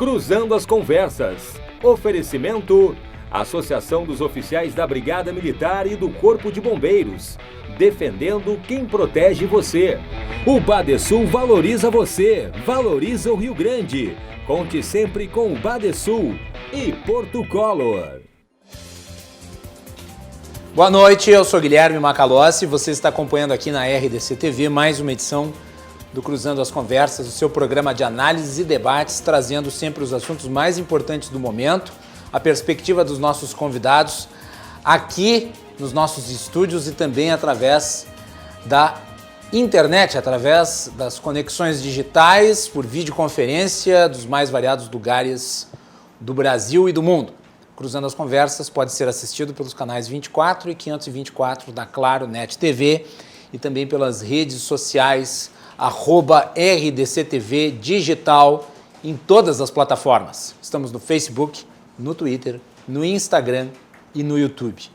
Cruzando as Conversas. Oferecimento: Associação dos Oficiais da Brigada Militar e do Corpo de Bombeiros. Defendendo quem protege você. O Badesul valoriza você, valoriza o Rio Grande. Conte sempre com o Badesul e Porto Color. Boa noite, eu sou Guilherme Macalossi, você está acompanhando aqui na RDC TV mais uma edição do Cruzando as Conversas, o seu programa de análises e debates, trazendo sempre os assuntos mais importantes do momento, a perspectiva dos nossos convidados aqui nos nossos estúdios e também através da internet, através das conexões digitais, por videoconferência dos mais variados lugares do Brasil e do mundo. Cruzando as Conversas pode ser assistido pelos canais 24 e 524 da Claro Net TV e também pelas redes sociais @RDCTV Digital em todas as plataformas. Estamos no Facebook, no Twitter, no Instagram e no YouTube.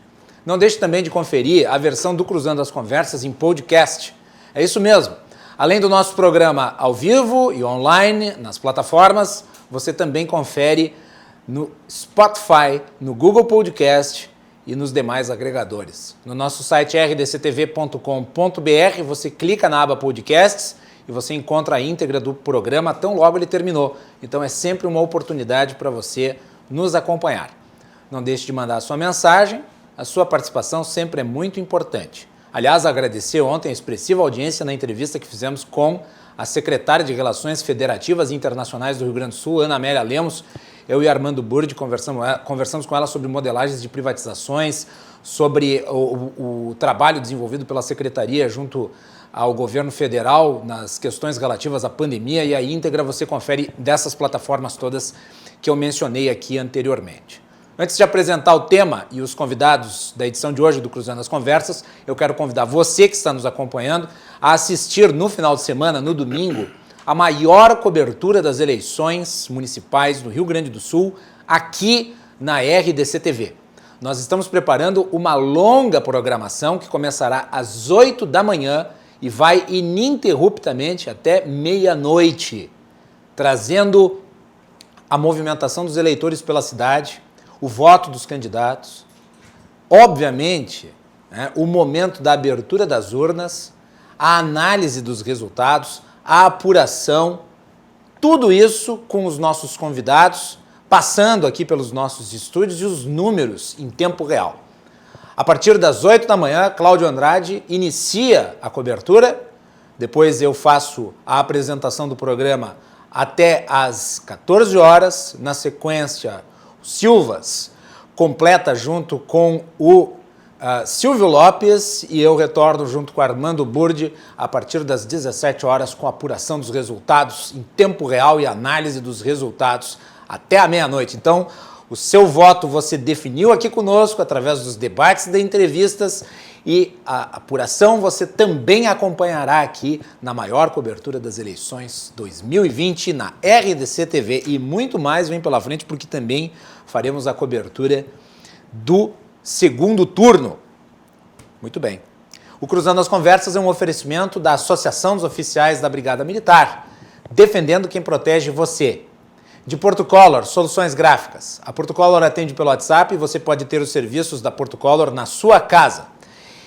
Não deixe também de conferir a versão do Cruzando as Conversas em podcast. É isso mesmo. Além do nosso programa ao vivo e online nas plataformas, você também confere no Spotify, no Google Podcast e nos demais agregadores. No nosso site rdctv.com.br, você clica na aba Podcasts e você encontra a íntegra do programa tão logo ele terminou. Então é sempre uma oportunidade para você nos acompanhar. Não deixe de mandar a sua mensagem, a sua participação sempre é muito importante. Aliás, agradecer ontem a expressiva audiência na entrevista que fizemos com a secretária de Relações Federativas e Internacionais do Rio Grande do Sul, Ana Amélia Lemos. Eu e Armando Burdi conversamos com ela sobre modelagens de privatizações, sobre o trabalho desenvolvido pela Secretaria junto ao governo federal nas questões relativas à pandemia, e a íntegra você confere dessas plataformas todas que eu mencionei aqui anteriormente. Antes de apresentar o tema e os convidados da edição de hoje do Cruzando as Conversas, eu quero convidar você que está nos acompanhando a assistir no final de semana, no domingo, a maior cobertura das eleições municipais do Rio Grande do Sul, aqui na RDC TV. Nós estamos preparando uma longa programação que começará às 8 da manhã e vai ininterruptamente até meia-noite, trazendo a movimentação dos eleitores pela cidade, o voto dos candidatos, obviamente, o momento da abertura das urnas, a análise dos resultados, a apuração, tudo isso com os nossos convidados, passando aqui pelos nossos estúdios e os números em tempo real. A partir das 8 da manhã, Cláudio Andrade inicia a cobertura, depois eu faço a apresentação do programa até às 14 horas, na sequência, o Silvas completa junto com o Silvio Lopes e eu retorno junto com Armando Burdi a partir das 17 horas com a apuração dos resultados em tempo real e análise dos resultados até a meia-noite. Então, o seu voto você definiu aqui conosco através dos debates e entrevistas e a apuração você também acompanhará aqui na maior cobertura das eleições 2020 na RDC TV e muito mais vem pela frente porque também faremos a cobertura do segundo turno. Muito bem. O Cruzando as Conversas é um oferecimento da Associação dos Oficiais da Brigada Militar, defendendo quem protege você. De Porto Color, soluções gráficas. A Porto Color atende pelo WhatsApp e você pode ter os serviços da Porto Color na sua casa.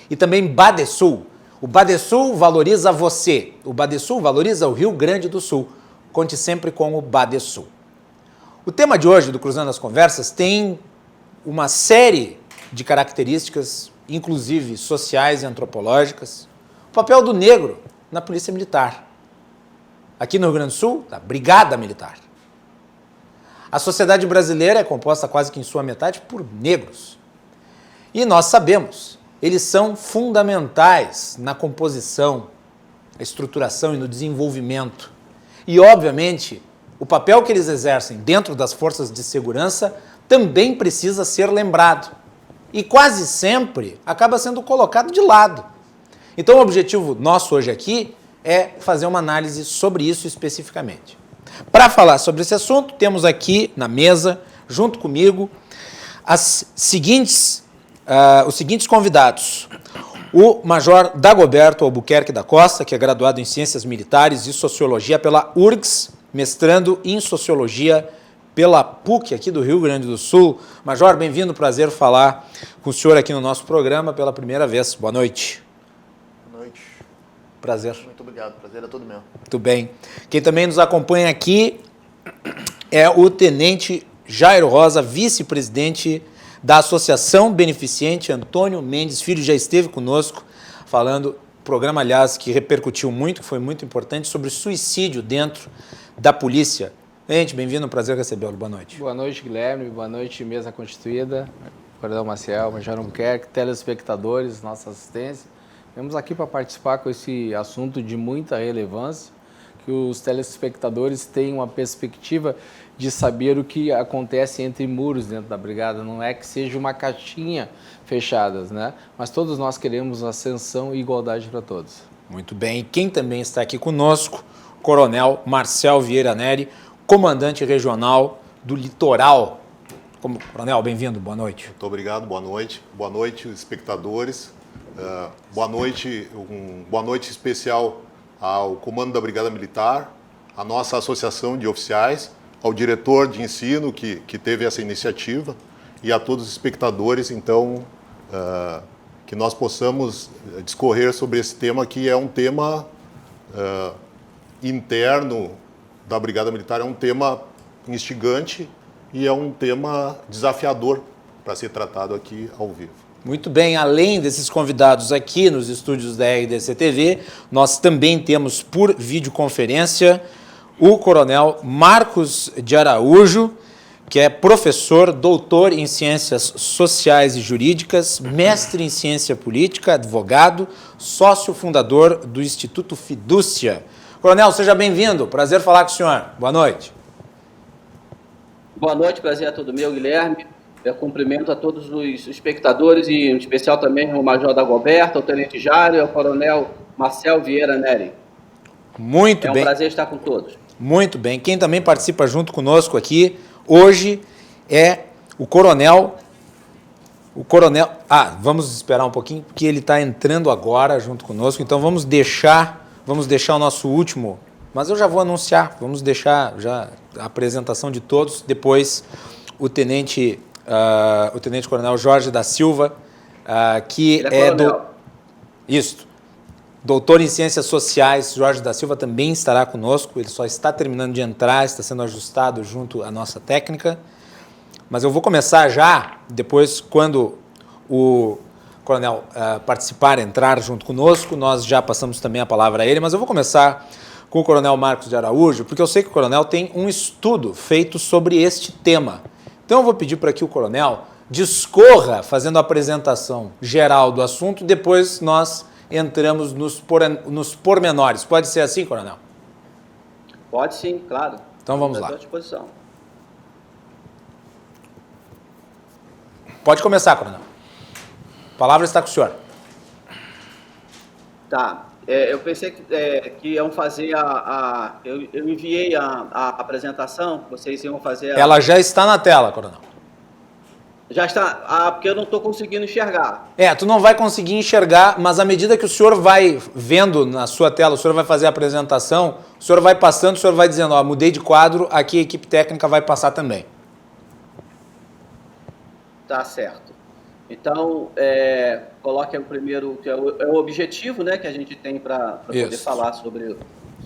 E também Badesul. O Badesul valoriza você. O Badesul valoriza o Rio Grande do Sul. Conte sempre com o Badesul. O tema de hoje do Cruzando as Conversas tem uma série de características, inclusive sociais e antropológicas. O papel do negro na Polícia Militar. Aqui no Rio Grande do Sul, da Brigada Militar. A sociedade brasileira é composta quase que em sua metade por negros. E nós sabemos, eles são fundamentais na composição, na estruturação e no desenvolvimento. E, obviamente, o papel que eles exercem dentro das forças de segurança também precisa ser lembrado. E quase sempre acaba sendo colocado de lado. Então, o objetivo nosso hoje aqui é fazer uma análise sobre isso especificamente. Para falar sobre esse assunto, temos aqui na mesa, junto comigo, os seguintes convidados. O Major Dagoberto Albuquerque da Costa, que é graduado em Ciências Militares e Sociologia pela URGS, mestrando em Sociologia pela PUC aqui do Rio Grande do Sul. Major, bem-vindo, prazer falar com o senhor aqui no nosso programa pela primeira vez. Boa noite. Boa noite. Prazer. Muito obrigado, prazer é todo meu. Muito bem. Quem também nos acompanha aqui é o Tenente Jairo Rosa, vice-presidente da Associação Beneficente Antônio Mendes Filho, já esteve conosco falando, programa, aliás, que repercutiu muito, que foi muito importante, sobre suicídio dentro da polícia. Gente, bem-vindo, um prazer recebê-lo. Boa noite. Boa noite, Guilherme. Boa noite, mesa constituída. Coronel Maciel, Major Albuquerque, telespectadores, nossa assistência. Viemos aqui para participar com esse assunto de muita relevância, que os telespectadores tenham uma perspectiva de saber o que acontece entre muros dentro da brigada. Não é que seja uma caixinha fechada, né? Mas todos nós queremos ascensão e igualdade para todos. Muito bem. E quem também está aqui conosco, Coronel Marcel Vieira Neri, comandante regional do Litoral. Coronel, bem-vindo, boa noite. Muito obrigado, boa noite. Boa noite, espectadores. Boa noite especial ao Comando da Brigada Militar, à nossa Associação de Oficiais, ao diretor de ensino que teve essa iniciativa e a todos os espectadores, então, que nós possamos discorrer sobre esse tema, que é um tema interno da Brigada Militar, é um tema instigante e é um tema desafiador para ser tratado aqui ao vivo. Muito bem, além desses convidados aqui nos estúdios da RDC TV, nós também temos por videoconferência o Coronel Marcos de Araújo, que é professor, doutor em Ciências Sociais e Jurídicas, mestre em Ciência Política, advogado, sócio fundador do Instituto Fidúcia. Coronel, seja bem-vindo, prazer falar com o senhor. Boa noite. Boa noite, prazer é todo meu, Guilherme. Eu cumprimento a todos os espectadores e em especial também o Major Dagoberto, o Tenente Jário e o Coronel Marcel Vieira Neri. Muito bem. É um prazer estar com todos. Muito bem. Quem também participa junto conosco aqui hoje é o Coronel... vamos esperar um pouquinho, porque ele está entrando agora junto conosco, então vamos deixar o nosso último... Mas eu já vou anunciar, vamos deixar já a apresentação de todos, depois o Tenente Coronel Jorge da Silva, que Isso. Doutor em Ciências Sociais, Jorge da Silva também estará conosco, ele só está terminando de entrar, está sendo ajustado junto à nossa técnica. Mas eu vou começar já, depois, quando o Coronel participar, entrar junto conosco, nós já passamos também a palavra a ele, mas eu vou começar com o Coronel Marcos de Araújo, porque eu sei que o Coronel tem um estudo feito sobre este tema. Então eu vou pedir para que o Coronel discorra fazendo a apresentação geral do assunto, depois nós entramos nos pormenores. Pode ser assim, Coronel? Pode sim, claro. Então vamos lá. Estou à disposição. Pode começar, Coronel. A palavra está com o senhor. Tá. Eu pensei que iam fazer eu enviei a apresentação, vocês iam fazer Ela já está na tela, Coronel. Já está. Porque eu não estou conseguindo enxergar. Tu não vai conseguir enxergar, mas à medida que o senhor vai vendo na sua tela, o senhor vai fazer a apresentação, o senhor vai passando, o senhor vai dizendo, mudei de quadro, aqui a equipe técnica vai passar também. Tá certo. Então, coloque o primeiro, que é o objetivo, né, que a gente tem para poder falar sobre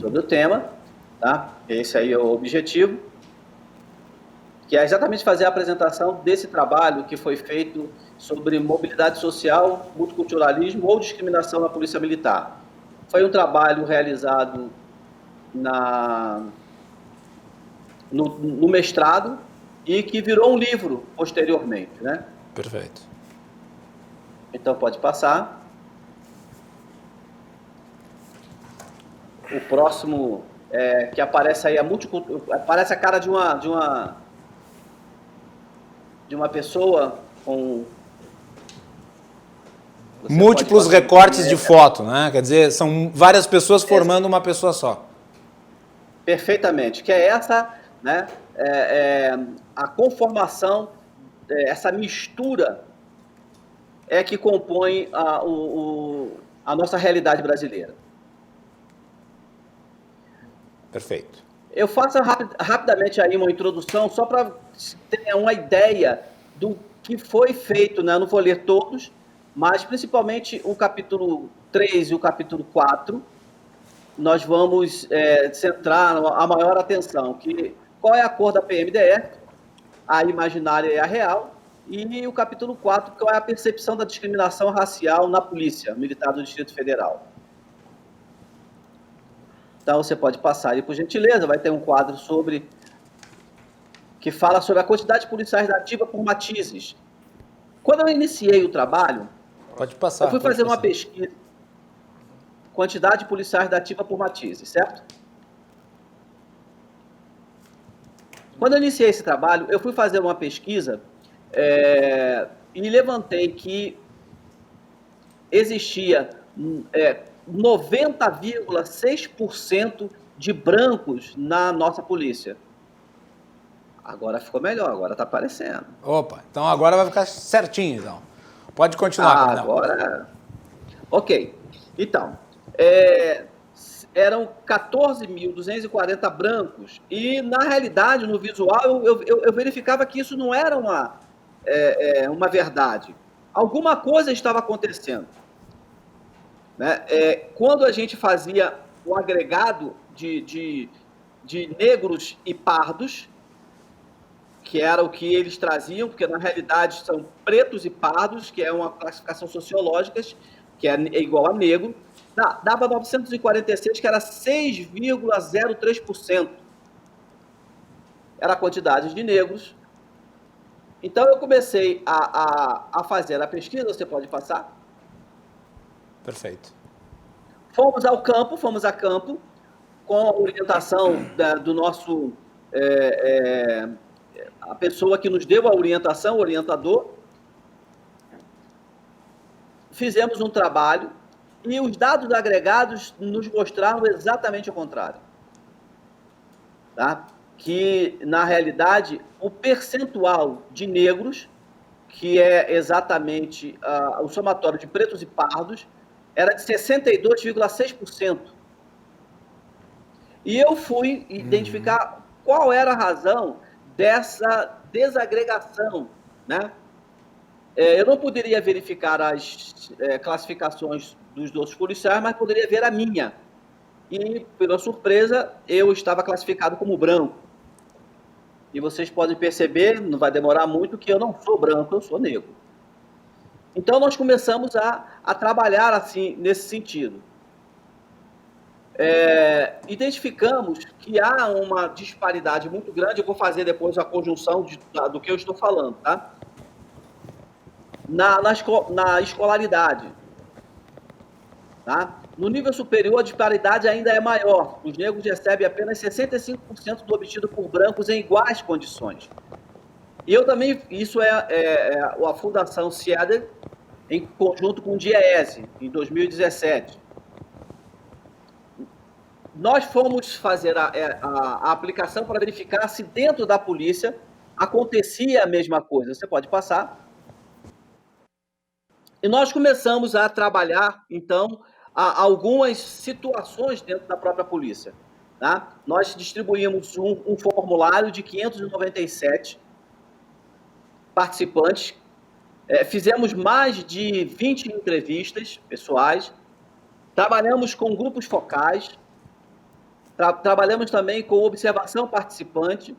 o tema. Tá? Esse aí é o objetivo, que é exatamente fazer a apresentação desse trabalho que foi feito sobre mobilidade social, multiculturalismo ou discriminação na Polícia Militar. Foi um trabalho realizado no mestrado e que virou um livro posteriormente, né? Perfeito. Então pode passar. O próximo que aparece aí aparece a cara de uma pessoa com múltiplos recortes de foto, né? Quer dizer, são várias pessoas formando uma pessoa só. Perfeitamente. Que é essa, né? A conformação, essa mistura que compõe a nossa realidade brasileira. Perfeito. Eu faço rapidamente aí uma introdução, só para ter uma ideia do que foi feito, né? Eu não vou ler todos, mas principalmente o capítulo 3 e o capítulo 4, nós vamos centrar a maior atenção, qual é a cor da PMDE, a imaginária e a real, e o capítulo 4, qual é a percepção da discriminação racial na Polícia Militar do Distrito Federal. Então, você pode passar aí, por gentileza, vai ter um quadro que fala sobre a quantidade de policiais da ativa por matizes. Quando eu iniciei o trabalho, pode passar, eu fui fazer uma pesquisa, quantidade de policiais da ativa por matizes, certo? Quando eu iniciei esse trabalho, eu fui fazer uma pesquisa e levantei que existia 90,6% de brancos na nossa polícia. Agora ficou melhor, agora está aparecendo. Opa, então agora vai ficar certinho, então. Pode continuar, agora. Ok. Então, eram 14.240 brancos e, na realidade, no visual, eu verificava que isso não era uma verdade. Alguma coisa estava acontecendo. Né? Quando a gente fazia o agregado de negros e pardos, que era o que eles traziam, porque na realidade são pretos e pardos, que é uma classificação sociológica, que é igual a negro, dava 946, que era 6,03%. Era a quantidade de negros. Então eu comecei a fazer a pesquisa, você pode passar? Perfeito. Fomos a campo, com a orientação do nosso... a pessoa que nos deu a orientação, o orientador. Fizemos um trabalho e os dados agregados nos mostraram exatamente o contrário. Tá? Que, na realidade, o percentual de negros, que é exatamente o somatório de pretos e pardos, era de 62,6%. E eu fui identificar qual era a razão dessa desagregação, né? Eu não poderia verificar as classificações dos outros policiais, mas poderia ver a minha. E, pela surpresa, eu estava classificado como branco. E vocês podem perceber, não vai demorar muito, que eu não sou branco, eu sou negro. Então, nós começamos a trabalhar assim, nesse sentido. Identificamos que há uma disparidade muito grande, eu vou fazer depois a conjunção do que eu estou falando, tá? Na escolaridade. Tá? No nível superior, a disparidade ainda é maior. Os negros recebem apenas 65% do obtido por brancos em iguais condições. E eu também, isso a Fundação Sieder, em conjunto com o DIEESE, em 2017. Nós fomos fazer a aplicação para verificar se dentro da polícia acontecia a mesma coisa. Você pode passar. E nós começamos a trabalhar, então, algumas situações dentro da própria polícia. Tá? Nós distribuímos um formulário de 597 participantes, fizemos mais de 20 entrevistas pessoais, trabalhamos com grupos focais, trabalhamos também com observação participante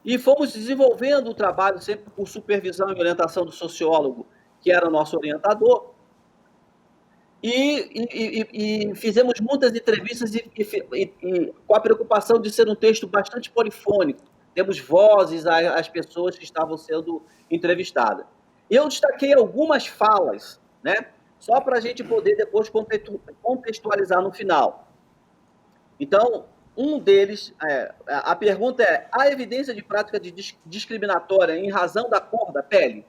e fomos desenvolvendo o trabalho sempre por supervisão e orientação do sociólogo, que era o nosso orientador, e fizemos muitas entrevistas e com a preocupação de ser um texto bastante polifônico. Temos vozes às pessoas que estavam sendo entrevistadas. Eu destaquei algumas falas, né, só para a gente poder depois contextualizar no final. Então, um deles, a pergunta é: há evidência de prática discriminatória em razão da cor da pele?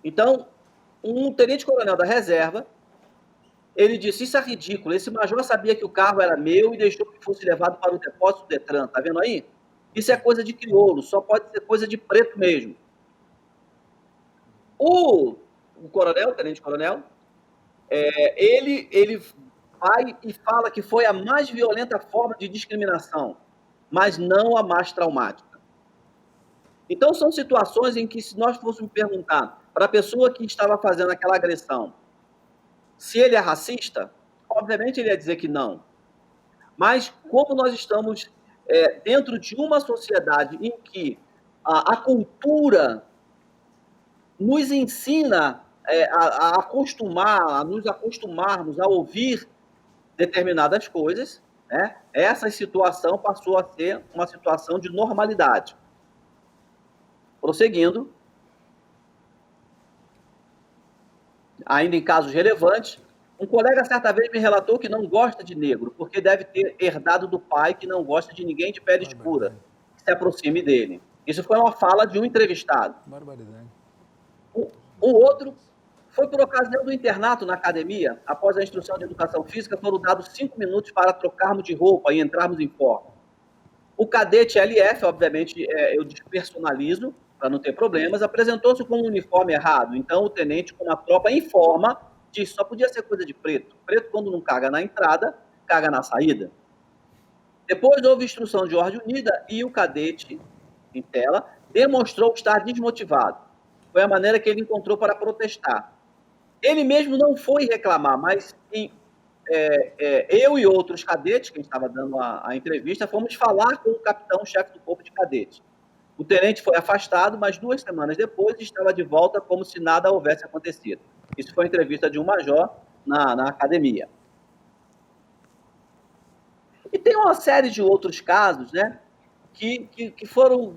Então, um tenente-coronel da reserva, ele disse: isso é ridículo, esse major sabia que o carro era meu e deixou que fosse levado para o depósito do Detran, tá vendo aí? Isso é coisa de crioulo, só pode ser coisa de preto mesmo. O tenente-coronel, ele vai e fala que foi a mais violenta forma de discriminação, mas não a mais traumática. Então, são situações em que, se nós fôssemos perguntar para a pessoa que estava fazendo aquela agressão se ele é racista, obviamente ele ia dizer que não. Mas, como nós estamos dentro de uma sociedade em que a cultura nos ensina a nos acostumarmos a ouvir determinadas coisas, né? Essa situação passou a ser uma situação de normalidade. Prosseguindo, ainda em casos relevantes, um colega certa vez me relatou que não gosta de negro, porque deve ter herdado do pai que não gosta de ninguém de pele escura, que se aproxime dele. Isso foi uma fala de um entrevistado. Barbaridade. O outro foi por ocasião do internato na academia. Após a instrução de educação física, foram dados 5 minutos para trocarmos de roupa e entrarmos em forma. O cadete LF, obviamente, eu despersonalizo, para não ter problemas, apresentou-se com um uniforme errado. Então, o tenente, como a tropa informa, disse que só podia ser coisa de preto. Preto, quando não caga na entrada, caga na saída. Depois houve instrução de ordem unida e o cadete, em tela, demonstrou estar desmotivado. Foi a maneira que ele encontrou para protestar. Ele mesmo não foi reclamar, mas eu e outros cadetes, que estava dando a entrevista, fomos falar com o capitão-chefe do corpo de cadetes. O tenente foi afastado, mas 2 semanas depois estava de volta como se nada houvesse acontecido. Isso foi a entrevista de um major na academia. E tem uma série de outros casos, né, que foi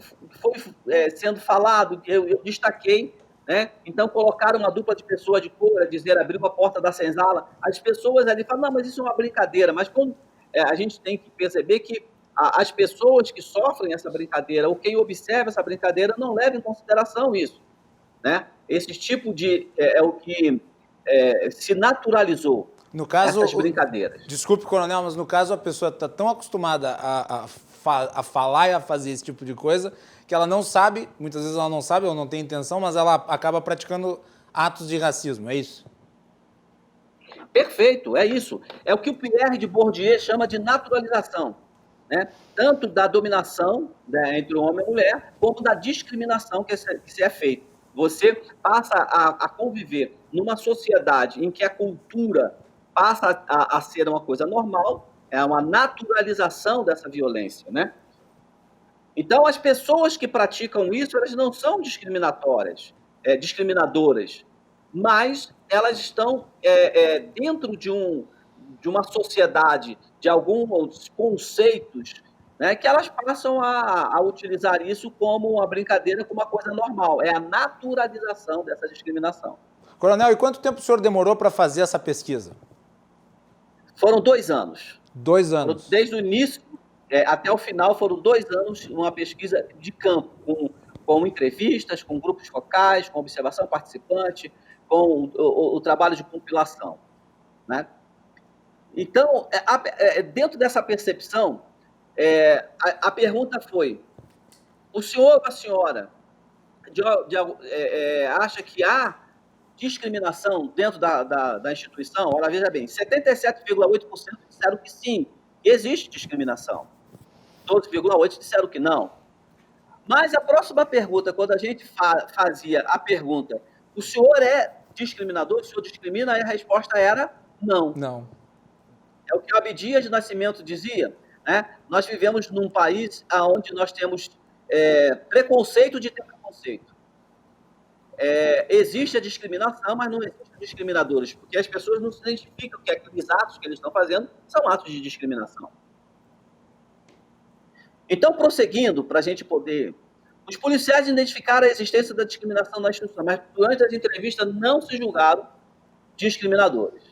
sendo falado, que eu destaquei, né? Então, colocaram uma dupla de pessoas de cor, dizer, abriu a porta da senzala. As pessoas ali falam, não, mas isso é uma brincadeira. Mas quando a gente tem que perceber que as pessoas que sofrem essa brincadeira, ou quem observa essa brincadeira, não leva em consideração isso, né? Esse tipo de... é o que se naturalizou, no caso, essas brincadeiras. Desculpe, coronel, mas no caso a pessoa está tão acostumada a falar e a fazer esse tipo de coisa que ela não sabe, muitas vezes ela não sabe ou não tem intenção, mas ela acaba praticando atos de racismo, é isso? Perfeito, é isso. É o que o Pierre de Bourdieu chama de naturalização, né? Tanto da dominação, né, entre o homem e a mulher, como da discriminação que se é feita. Você passa a conviver numa sociedade em que a cultura passa a ser uma coisa normal, é uma naturalização dessa violência, né? Então, as pessoas que praticam isso, elas não são discriminadoras, mas elas estão dentro de uma sociedade, de alguns conceitos, né, que elas passam a utilizar isso como uma brincadeira, como uma coisa normal. É a naturalização dessa discriminação. Coronel, e quanto tempo o senhor demorou para fazer essa pesquisa? Foram 2 anos. 2 anos. Desde o início até o final, foram 2 anos, uma pesquisa de campo, com entrevistas, com grupos focais, com observação participante, com o trabalho de compilação, né? Então, dentro dessa percepção, a pergunta foi, o senhor ou a senhora acha que há discriminação dentro da instituição? Olha, veja bem, 77,8% disseram que sim, existe discriminação. 12,8% disseram que não. Mas a próxima pergunta, quando a gente fazia a pergunta, o senhor é discriminador, o senhor discrimina, aí a resposta era não. Não. É o que o Abdias de Nascimento dizia, né? Nós vivemos num país onde nós temos preconceito de ter preconceito. Existe a discriminação, mas não existem discriminadores, porque as pessoas não se identificam que aqueles atos que eles estão fazendo são atos de discriminação. Então, prosseguindo, para a gente poder... Os policiais identificaram a existência da discriminação na instituição, mas durante as entrevistas não se julgaram discriminadores.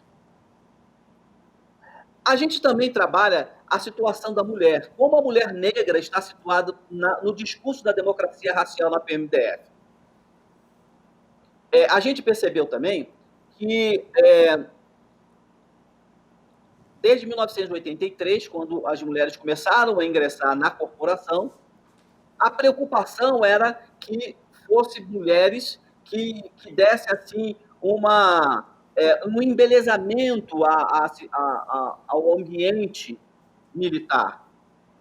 A gente também trabalha a situação da mulher, como a mulher negra está situada no discurso da democracia racial na PMDF. A gente percebeu também que, desde 1983, quando as mulheres começaram a ingressar na corporação, a preocupação era que fossem mulheres que dessem assim, uma um embelezamento ao ambiente militar,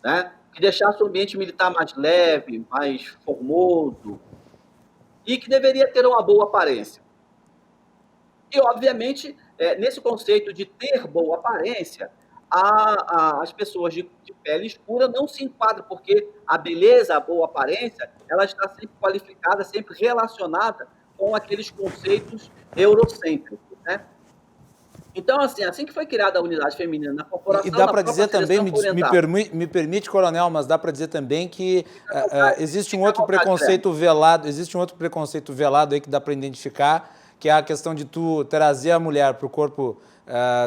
né? Que deixasse o ambiente militar mais leve, mais formoso, e que deveria ter uma boa aparência. E, obviamente, nesse conceito de ter boa aparência, as pessoas de pele escura não se enquadram, porque a beleza, a boa aparência, ela está sempre qualificada, sempre relacionada com aqueles conceitos eurocêntricos, né? Então, assim que foi criada a unidade feminina na corporação... E dá para dizer também, me permite, coronel, mas dá para dizer também que existe um outro preconceito velado, aí que dá para identificar, que é a questão de tu trazer a mulher para o corpo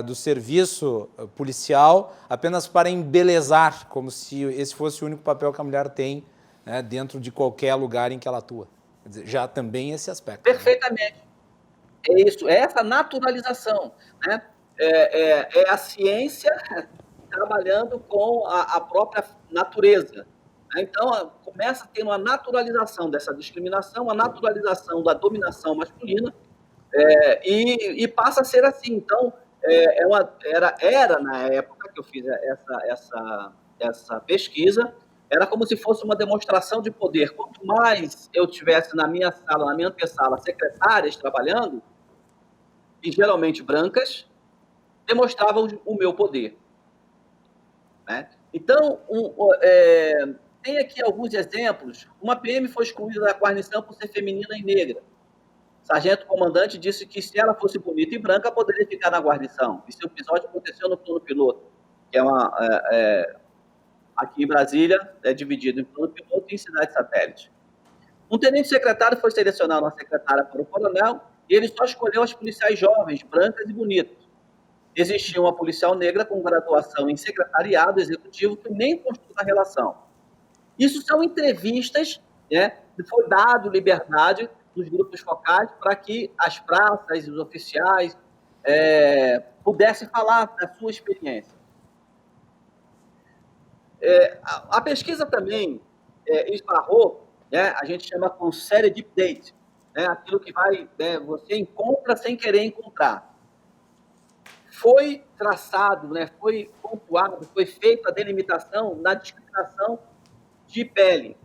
do serviço policial apenas para embelezar, como se esse fosse o único papel que a mulher tem, né, dentro de qualquer lugar em que ela atua. Quer dizer, já também esse aspecto. Perfeitamente. Né? É isso, é essa naturalização, né? É a ciência trabalhando com a própria natureza. Então, começa a ter uma naturalização dessa discriminação, uma naturalização da dominação masculina, e passa a ser assim. Então, era na época que eu fiz essa pesquisa, era como se fosse uma demonstração de poder. Quanto mais eu tivesse na minha sala, na minha antessala, secretárias trabalhando, e geralmente brancas, demonstravam o meu poder. Né? Então, tem aqui alguns exemplos. Uma PM foi excluída da guarnição por ser feminina e negra. O sargento-comandante disse que se ela fosse bonita e branca, poderia ficar na guarnição. Esse episódio aconteceu no plano piloto, que aqui em Brasília, é dividido em plano piloto e em cidade satélite. Um tenente-secretário foi selecionar uma secretária para o coronel e ele só escolheu as policiais jovens, brancas e bonitas. Existia uma policial negra com graduação em secretariado executivo que nem constou na relação. Isso são entrevistas, né? Foi dado liberdade nos grupos focais para que as praças e os oficiais pudessem falar da sua experiência. A pesquisa também esbarrou, né, a gente chama com série deep date, né, aquilo que você encontra sem querer encontrar. Foi traçado, né, foi pontuado, foi feita a delimitação na discriminação de pele,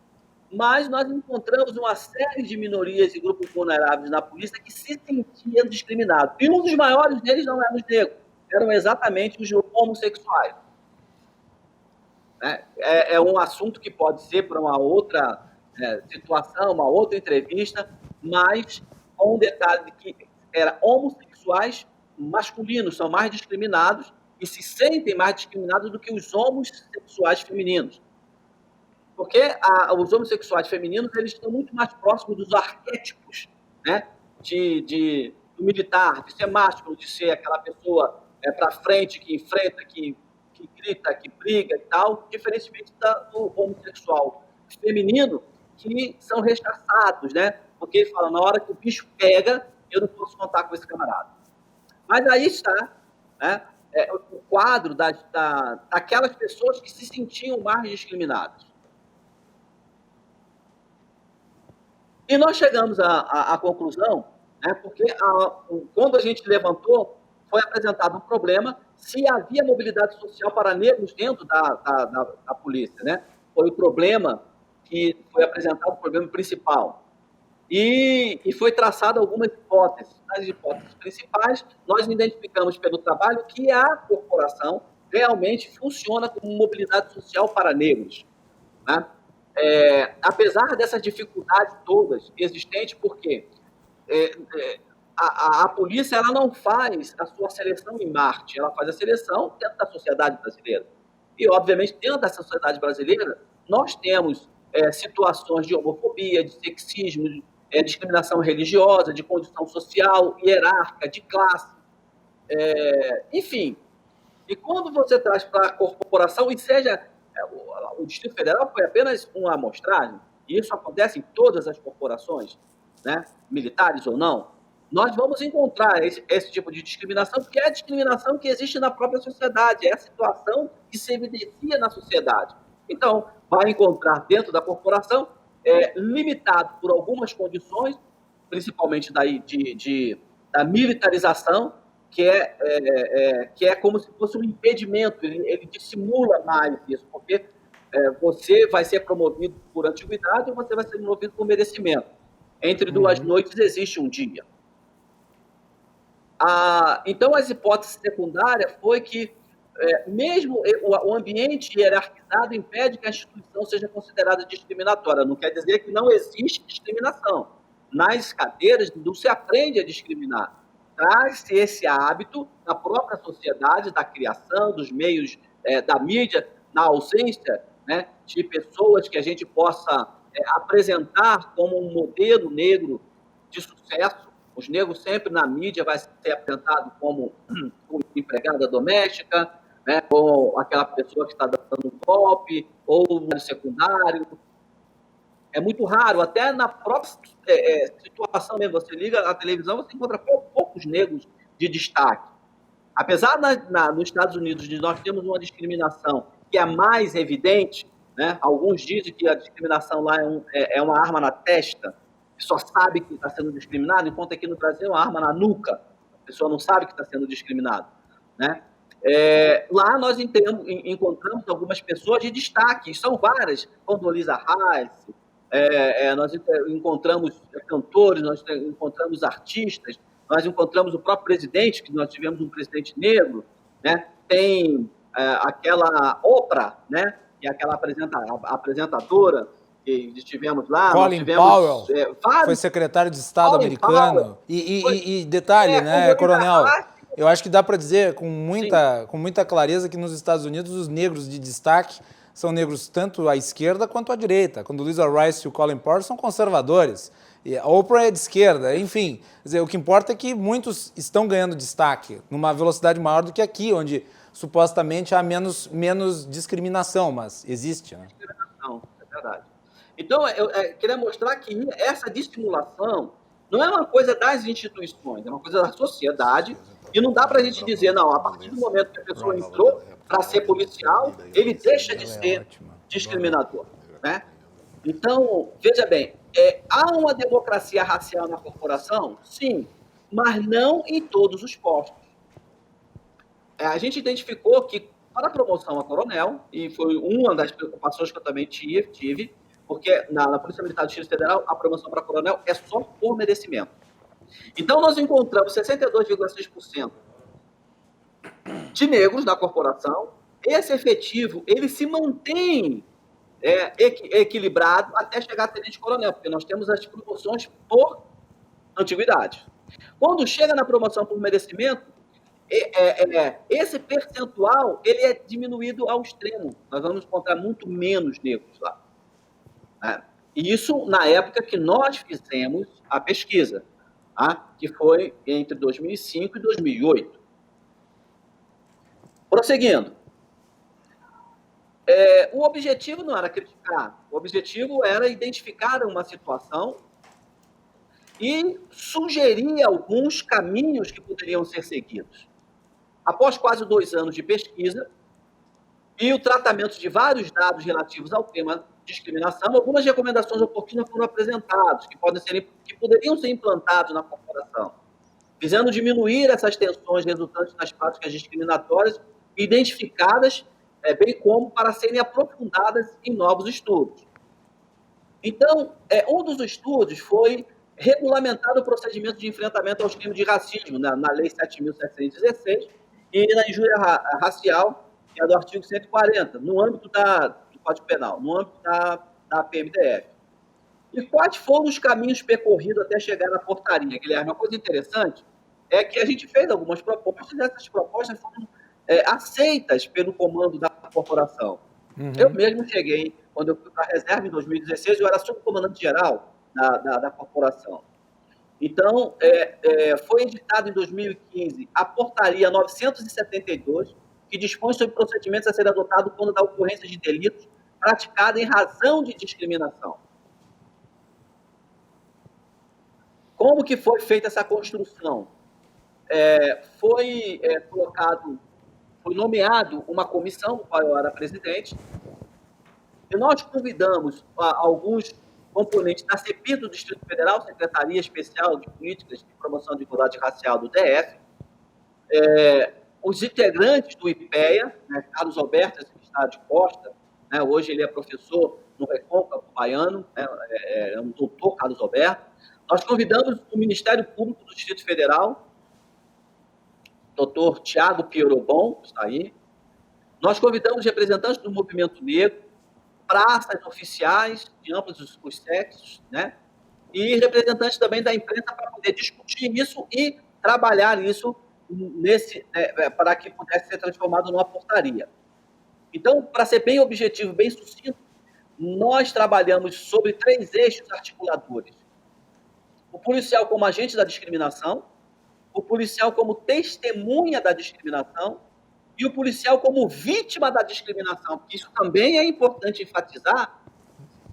mas nós encontramos uma série de minorias e grupos vulneráveis na polícia que se sentiam discriminados. E um dos maiores deles não eram os negros, eram exatamente os homossexuais. É um assunto que pode ser para uma outra situação, uma outra entrevista, mas com um detalhe de que homossexuais masculinos são mais discriminados e se sentem mais discriminados do que os homossexuais femininos. Porque os homossexuais femininos eles estão muito mais próximos dos arquétipos, né, do militar, de ser másculo, de ser aquela pessoa para frente, que enfrenta, que grita, que briga e tal, diferentemente do homossexual feminino, que são rechaçados, né? Porque ele fala, na hora que o bicho pega, eu não posso contar com esse camarada. Mas aí está, né, o quadro daquelas pessoas que se sentiam mais discriminadas. E nós chegamos à conclusão, né, porque quando a gente levantou, foi apresentado um problema se havia mobilidade social para negros dentro da polícia, né? Foi o problema que foi apresentado, o problema principal. E foi traçado algumas hipóteses. Nas hipóteses principais, nós identificamos pelo trabalho que a corporação realmente funciona como mobilidade social para negros, né? Apesar dessas dificuldades todas existentes, porque a polícia ela não faz a sua seleção em Marte, ela faz a seleção dentro da sociedade brasileira. E, obviamente, dentro da sociedade brasileira, nós temos situações de homofobia, de sexismo, de discriminação religiosa, de condição social, hierárquica, de classe, enfim. E quando você traz para a corporação, e seja, o Distrito Federal foi apenas uma amostragem, e isso acontece em todas as corporações, né, militares ou não, nós vamos encontrar esse tipo de discriminação, porque é a discriminação que existe na própria sociedade, é a situação que se evidencia na sociedade. Então, vai encontrar dentro da corporação, limitado por algumas condições, principalmente daí de da militarização, que é como se fosse um impedimento, ele dissimula mais isso, porque você vai ser promovido por antiguidade ou você vai ser promovido por merecimento. Entre duas noites existe um dia. Então, as hipóteses secundárias foi que, mesmo o ambiente hierarquizado impede que a instituição seja considerada discriminatória. Não quer dizer que não existe discriminação. Nas cadeiras não se aprende a discriminar. Traz-se esse hábito da própria sociedade, da criação, dos meios da mídia, na ausência, né, de pessoas que a gente possa apresentar como um modelo negro de sucesso. Os negros sempre na mídia vai ser apresentado como empregada doméstica, né, ou aquela pessoa que está dando um golpe, ou no secundário. É muito raro, até na própria situação mesmo. Você liga a televisão, você encontra poucos negros de destaque. Apesar nos Estados Unidos de nós temos uma discriminação que é mais evidente, né? Alguns dizem que a discriminação lá é uma arma na testa, que só sabe que está sendo discriminado, enquanto aqui no Brasil é uma arma na nuca. A pessoa não sabe que está sendo discriminado, né? Lá nós encontramos algumas pessoas de destaque, são várias, Condoleezza Rice, nós encontramos cantores, nós encontramos artistas, nós encontramos o próprio presidente, que nós tivemos um presidente negro, né? Tem aquela Oprah, né? Que é aquela apresentadora que tivemos lá. Colin Powell, foi secretário de Estado americano. E detalhe, né, Coronel, eu acho que dá para dizer com muita clareza que nos Estados Unidos os negros de destaque são negros tanto à esquerda quanto à direita. Quando o Condoleezza Rice e o Colin Powell são conservadores. E a Oprah é de esquerda. Enfim, quer dizer, o que importa é que muitos estão ganhando destaque numa velocidade maior do que aqui, onde supostamente há menos discriminação, mas existe, né? Discriminação, é verdade. Então, eu queria mostrar que essa dissimulação não é uma coisa das instituições, é uma coisa da sociedade, e não dá para a gente dizer, não, a partir do momento que a pessoa entrou para ser policial, ele deixa de ser discriminador, né? Então, veja bem, há uma democracia racial na corporação? Sim, mas não em todos os postos. A gente identificou que, para a promoção a coronel, e foi uma das preocupações que eu também tive, porque na Polícia Militar do Distrito Federal, a promoção para coronel é só por merecimento. Então, nós encontramos 62,6% de negros na corporação. Esse efetivo, ele se mantém equilibrado até chegar a tenente-coronel, porque nós temos as promoções por antiguidade. Quando chega na promoção por merecimento, esse percentual ele é diminuído ao extremo. Nós vamos encontrar muito menos negros lá. Né? E isso na época que nós fizemos a pesquisa, tá? Que foi entre 2005 e 2008. Prosseguindo. O objetivo não era criticar, o objetivo era identificar uma situação e sugerir alguns caminhos que poderiam ser seguidos. Após quase 2 anos de pesquisa e o tratamento de vários dados relativos ao tema discriminação, algumas recomendações oportunas foram apresentadas, que poderiam ser implantadas na corporação, visando diminuir essas tensões resultantes das práticas discriminatórias identificadas, bem como para serem aprofundadas em novos estudos. Então, um dos estudos foi regulamentar o procedimento de enfrentamento aos crimes de racismo, na Lei 7.716, e na injúria racial, que é do artigo 140, no âmbito do Código Penal, no âmbito da PMDF. E quais foram os caminhos percorridos até chegar na portaria, Guilherme? Uma coisa interessante é que a gente fez algumas propostas, e essas propostas foram aceitas pelo comando da corporação. Uhum. Eu mesmo cheguei, quando eu fui para a reserva em 2016, eu era subcomandante-geral da corporação. Então, foi editada em 2015 a portaria 972, que dispõe sobre procedimentos a serem adotados quando da ocorrência de delitos praticados em razão de discriminação. Como que foi feita essa construção? Foi nomeado uma comissão, do qual eu era presidente, e nós convidamos alguns componente da CEPI do Distrito Federal, Secretaria Especial de Políticas de Promoção de Igualdade Racial do DF, os integrantes do IPEA, né, Carlos Alberto, que está de costa, né, hoje ele é professor no Recôncavo Baiano, né, é um doutor Carlos Alberto. Nós convidamos o Ministério Público do Distrito Federal, doutor Tiago Piorobon, que está aí. Nós convidamos representantes do movimento negro, praças oficiais de ambos os sexos, né, e representantes também da imprensa para poder discutir isso e trabalhar isso para que pudesse ser transformado numa portaria. Então, para ser bem objetivo, bem sucinto, nós trabalhamos sobre 3 eixos articuladores. O policial como agente da discriminação, o policial como testemunha da discriminação e o policial como vítima da discriminação. Porque isso também é importante enfatizar,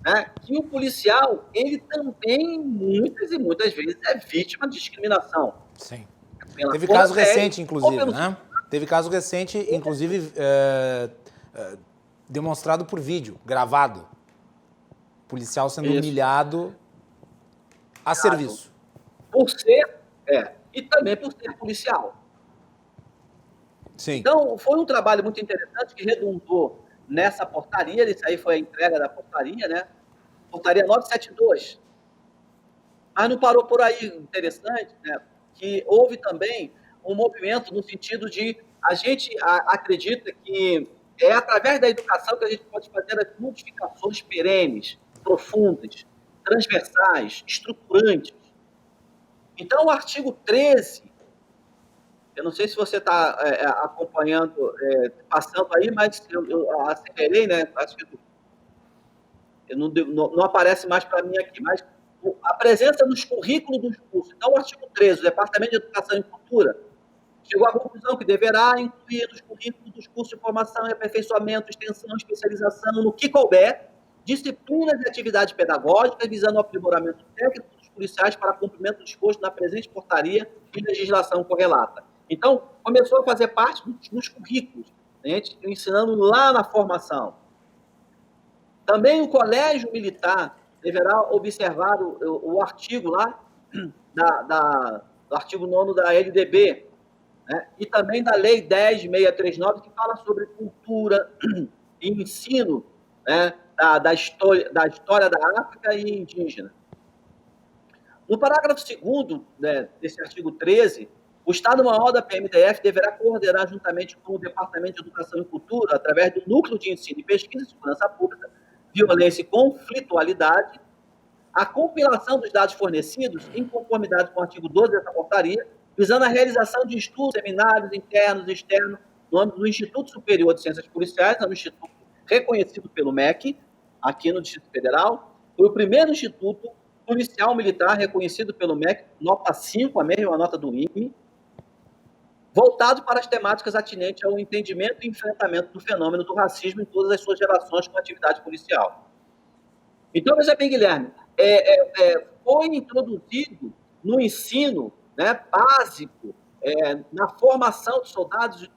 né, que o policial, ele também, muitas e muitas vezes, é vítima de discriminação. Sim. Teve caso recente, inclusive, né? Teve caso recente, inclusive, demonstrado por vídeo, gravado. Policial sendo humilhado a serviço. Por ser, e também por ser policial. Sim. Então, foi um trabalho muito interessante que redundou nessa portaria, isso aí foi a entrega da portaria, né? Portaria 972. Mas não parou por aí, interessante, né? Que houve também um movimento no sentido de a gente acredita que é através da educação que a gente pode fazer as modificações perenes, profundas, transversais, estruturantes. Então, o artigo 13, eu não sei se você está acompanhando, passando aí, mas eu acelerei, né? Acho que não aparece mais para mim aqui, mas a presença nos currículos dos cursos. Então, o artigo 13, o Departamento de Educação e Cultura, chegou à conclusão que deverá incluir nos currículos dos cursos de formação e aperfeiçoamento, extensão, especialização, no que couber, disciplinas e atividades pedagógicas visando o aprimoramento técnico dos policiais para cumprimento do disposto na presente portaria e legislação correlata. Então, começou a fazer parte dos currículos, a gente ensinando lá na formação. Também o Colégio Militar deverá observar o artigo lá, do artigo 9º da LDB, né? E também da Lei 10.639, que fala sobre cultura e ensino, né? da história da África e indígena. No parágrafo 2º, né, desse artigo 13, o Estado-Maior da PMDF deverá coordenar, juntamente com o Departamento de Educação e Cultura, através do Núcleo de Ensino e Pesquisa e Segurança Pública, Violência e Conflitualidade, a compilação dos dados fornecidos em conformidade com o artigo 12 dessa portaria, visando a realização de estudos, seminários internos e externos no âmbito do Instituto Superior de Ciências Policiais, um instituto reconhecido pelo MEC, aqui no Distrito Federal. Foi o primeiro instituto policial militar reconhecido pelo MEC, nota 5, a mesma nota do INPE, voltado para as temáticas atinentes ao entendimento e enfrentamento do fenômeno do racismo em todas as suas relações com a atividade policial. Então, veja bem, Guilherme, foi introduzido no ensino, né, básico, na formação dos soldados,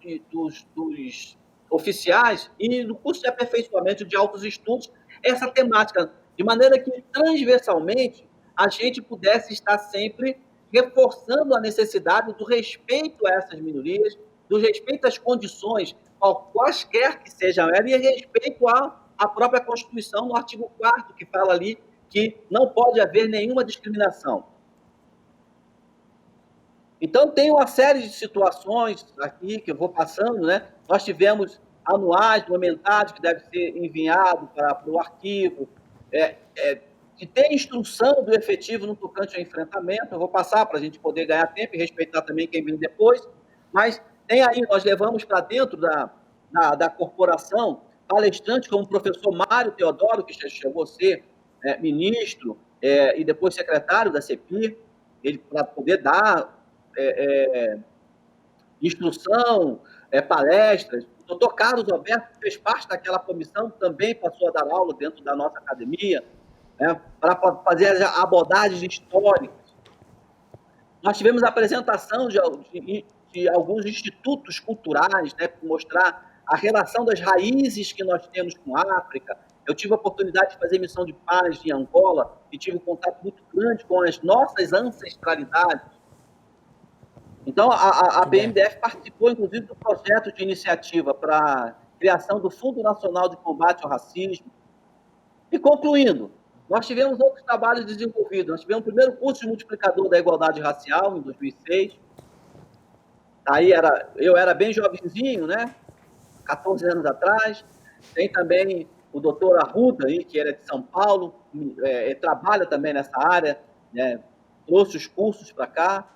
dos oficiais e no curso de aperfeiçoamento de altos estudos, essa temática, de maneira que, transversalmente, a gente pudesse estar sempre reforçando a necessidade do respeito a essas minorias, do respeito às condições, quaisquer que sejam elas, e respeito à própria Constituição, no artigo 4º, que fala ali que não pode haver nenhuma discriminação. Então, tem uma série de situações aqui que eu vou passando, né? Nós tivemos anuais, momentários, que deve ser enviado para o arquivo, que tem instrução do efetivo no tocante ao enfrentamento. Eu vou passar para a gente poder ganhar tempo e respeitar também quem vem depois, mas tem aí, nós levamos para dentro da corporação palestrantes como o professor Mário Teodoro, que chegou a ser ministro e depois secretário da CEPI, ele para poder dar instrução, palestras. O doutor Carlos Alberto fez parte daquela comissão, também passou a dar aula dentro da nossa academia, para fazer as abordagens históricas. Nós tivemos a apresentação de alguns institutos culturais, né, para mostrar a relação das raízes que nós temos com a África. Eu tive a oportunidade de fazer missão de paz em Angola e tive um contato muito grande com as nossas ancestralidades. Então, a BMDF participou, inclusive, do projeto de iniciativa para a criação do Fundo Nacional de Combate ao Racismo. E concluindo, nós tivemos outros trabalhos desenvolvidos. Nós tivemos o primeiro curso de multiplicador da igualdade racial, em 2006. Aí eu era bem jovenzinho, né? 14 anos atrás. Tem também o doutor Arruda, aí, que era de São Paulo, trabalha também nessa área, né? Trouxe os cursos para cá.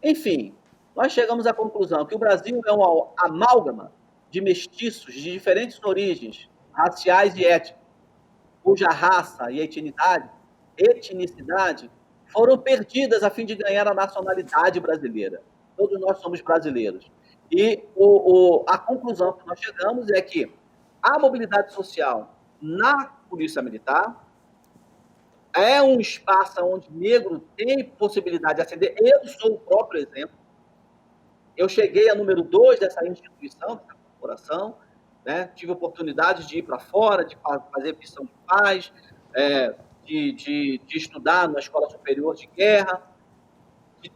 Enfim, nós chegamos à conclusão que o Brasil é uma amálgama de mestiços de diferentes origens raciais e étnicas, cuja raça e etnicidade foram perdidas a fim de ganhar a nacionalidade brasileira. Todos nós somos brasileiros. E a conclusão que nós chegamos é que a mobilidade social na Polícia Militar é um espaço onde negro tem possibilidade de ascender. Eu sou o próprio exemplo. Eu cheguei a número 2 dessa instituição, dessa corporação, né? Tive oportunidade de ir para fora, de fazer missão de paz, de estudar na Escola Superior de Guerra, de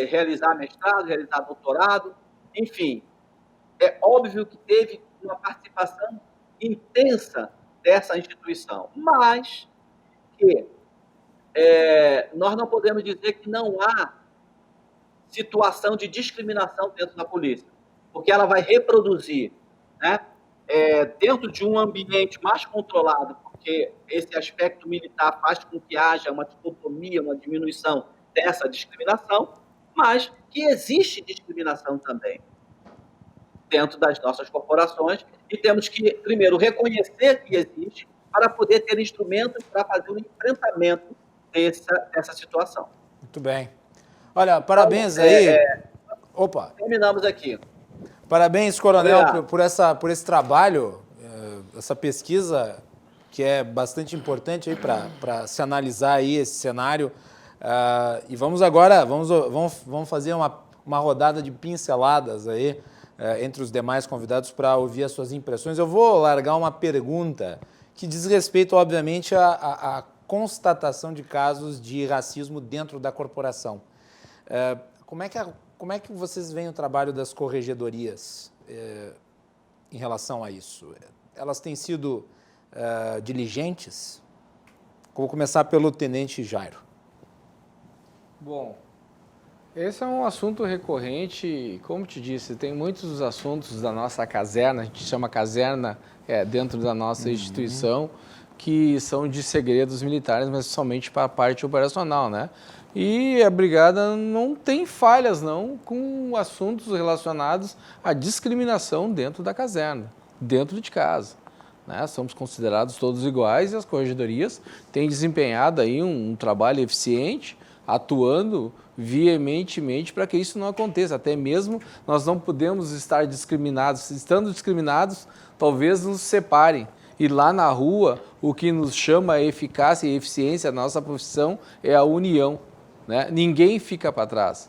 realizar mestrado, realizar doutorado, enfim. É óbvio que teve uma participação intensa dessa instituição, mas que nós não podemos dizer que não há situação de discriminação dentro da polícia, porque ela vai reproduzir, né, dentro de um ambiente mais controlado, porque esse aspecto militar faz com que haja uma dicotomia, uma diminuição dessa discriminação, mas que existe discriminação também dentro das nossas corporações e temos que, primeiro, reconhecer que existe para poder ter instrumentos para fazer o enfrentamento dessa situação. Muito bem. Olha, parabéns aí. Opa. Terminamos aqui. Parabéns, Coronel, por esse trabalho, essa pesquisa que é bastante importante aí para se analisar aí esse cenário. E vamos agora, vamos fazer uma rodada de pinceladas aí entre os demais convidados para ouvir as suas impressões. Eu vou largar uma pergunta que diz respeito, obviamente, à constatação de casos de racismo dentro da corporação. Como é que vocês veem o trabalho das corregedorias em relação a isso? Elas têm sido diligentes? Vou começar pelo Tenente Jairo. Bom, esse é um assunto recorrente, como te disse, tem muitos assuntos da nossa caserna, a gente chama caserna dentro da nossa instituição, que são de segredos militares, mas somente para a parte operacional, né? E a brigada não tem falhas, não, com assuntos relacionados à discriminação dentro da caserna, dentro de casa, né? Somos considerados todos iguais e as corregedorias têm desempenhado aí um trabalho eficiente, atuando veementemente para que isso não aconteça. Até mesmo nós não podemos estar discriminados. Estando discriminados, talvez nos separem. E lá na rua, o que nos chama a eficácia e eficiência da nossa profissão é a união, né? Ninguém fica para trás.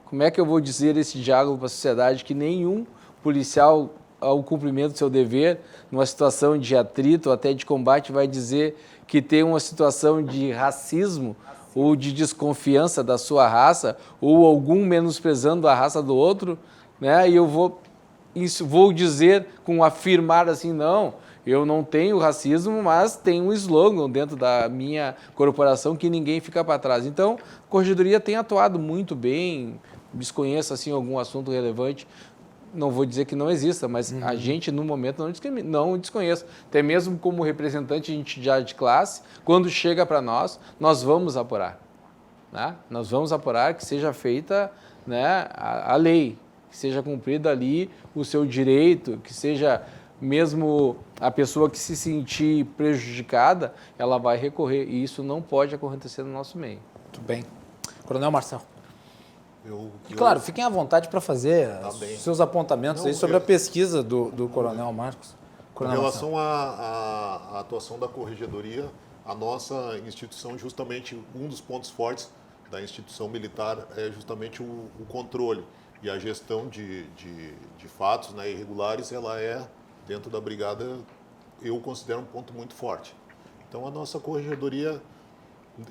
Como é que eu vou dizer esse diálogo para a sociedade que nenhum policial, ao cumprimento do seu dever, numa situação de atrito ou até de combate, vai dizer que tem uma situação de racismo ou de desconfiança da sua raça, ou algum menosprezando a raça do outro, né? E eu vou dizer, afirmar assim, não, eu não tenho racismo, mas tem um slogan dentro da minha corporação que ninguém fica para trás. Então, a Corregedoria tem atuado muito bem, desconheço assim, algum assunto relevante, não vou dizer que não exista, mas a gente, no momento, não desconhece. Até mesmo como representante de classe, quando chega para nós vamos apurar. Né? Nós vamos apurar que seja feita, né, a lei, que seja cumprido ali o seu direito, que seja mesmo a pessoa que se sentir prejudicada, ela vai recorrer. E isso não pode acontecer no nosso meio. Muito bem. Coronel Marcelo. Claro, fiquem à vontade para fazer os seus apontamentos aí sobre a pesquisa do Coronel Marcos. Em relação à atuação da Corregedoria, a nossa instituição, justamente um dos pontos fortes da instituição militar é justamente o controle. e a gestão de fatos, né, irregulares, ela é, dentro da brigada, eu considero um ponto muito forte. Então, a nossa corregedoria,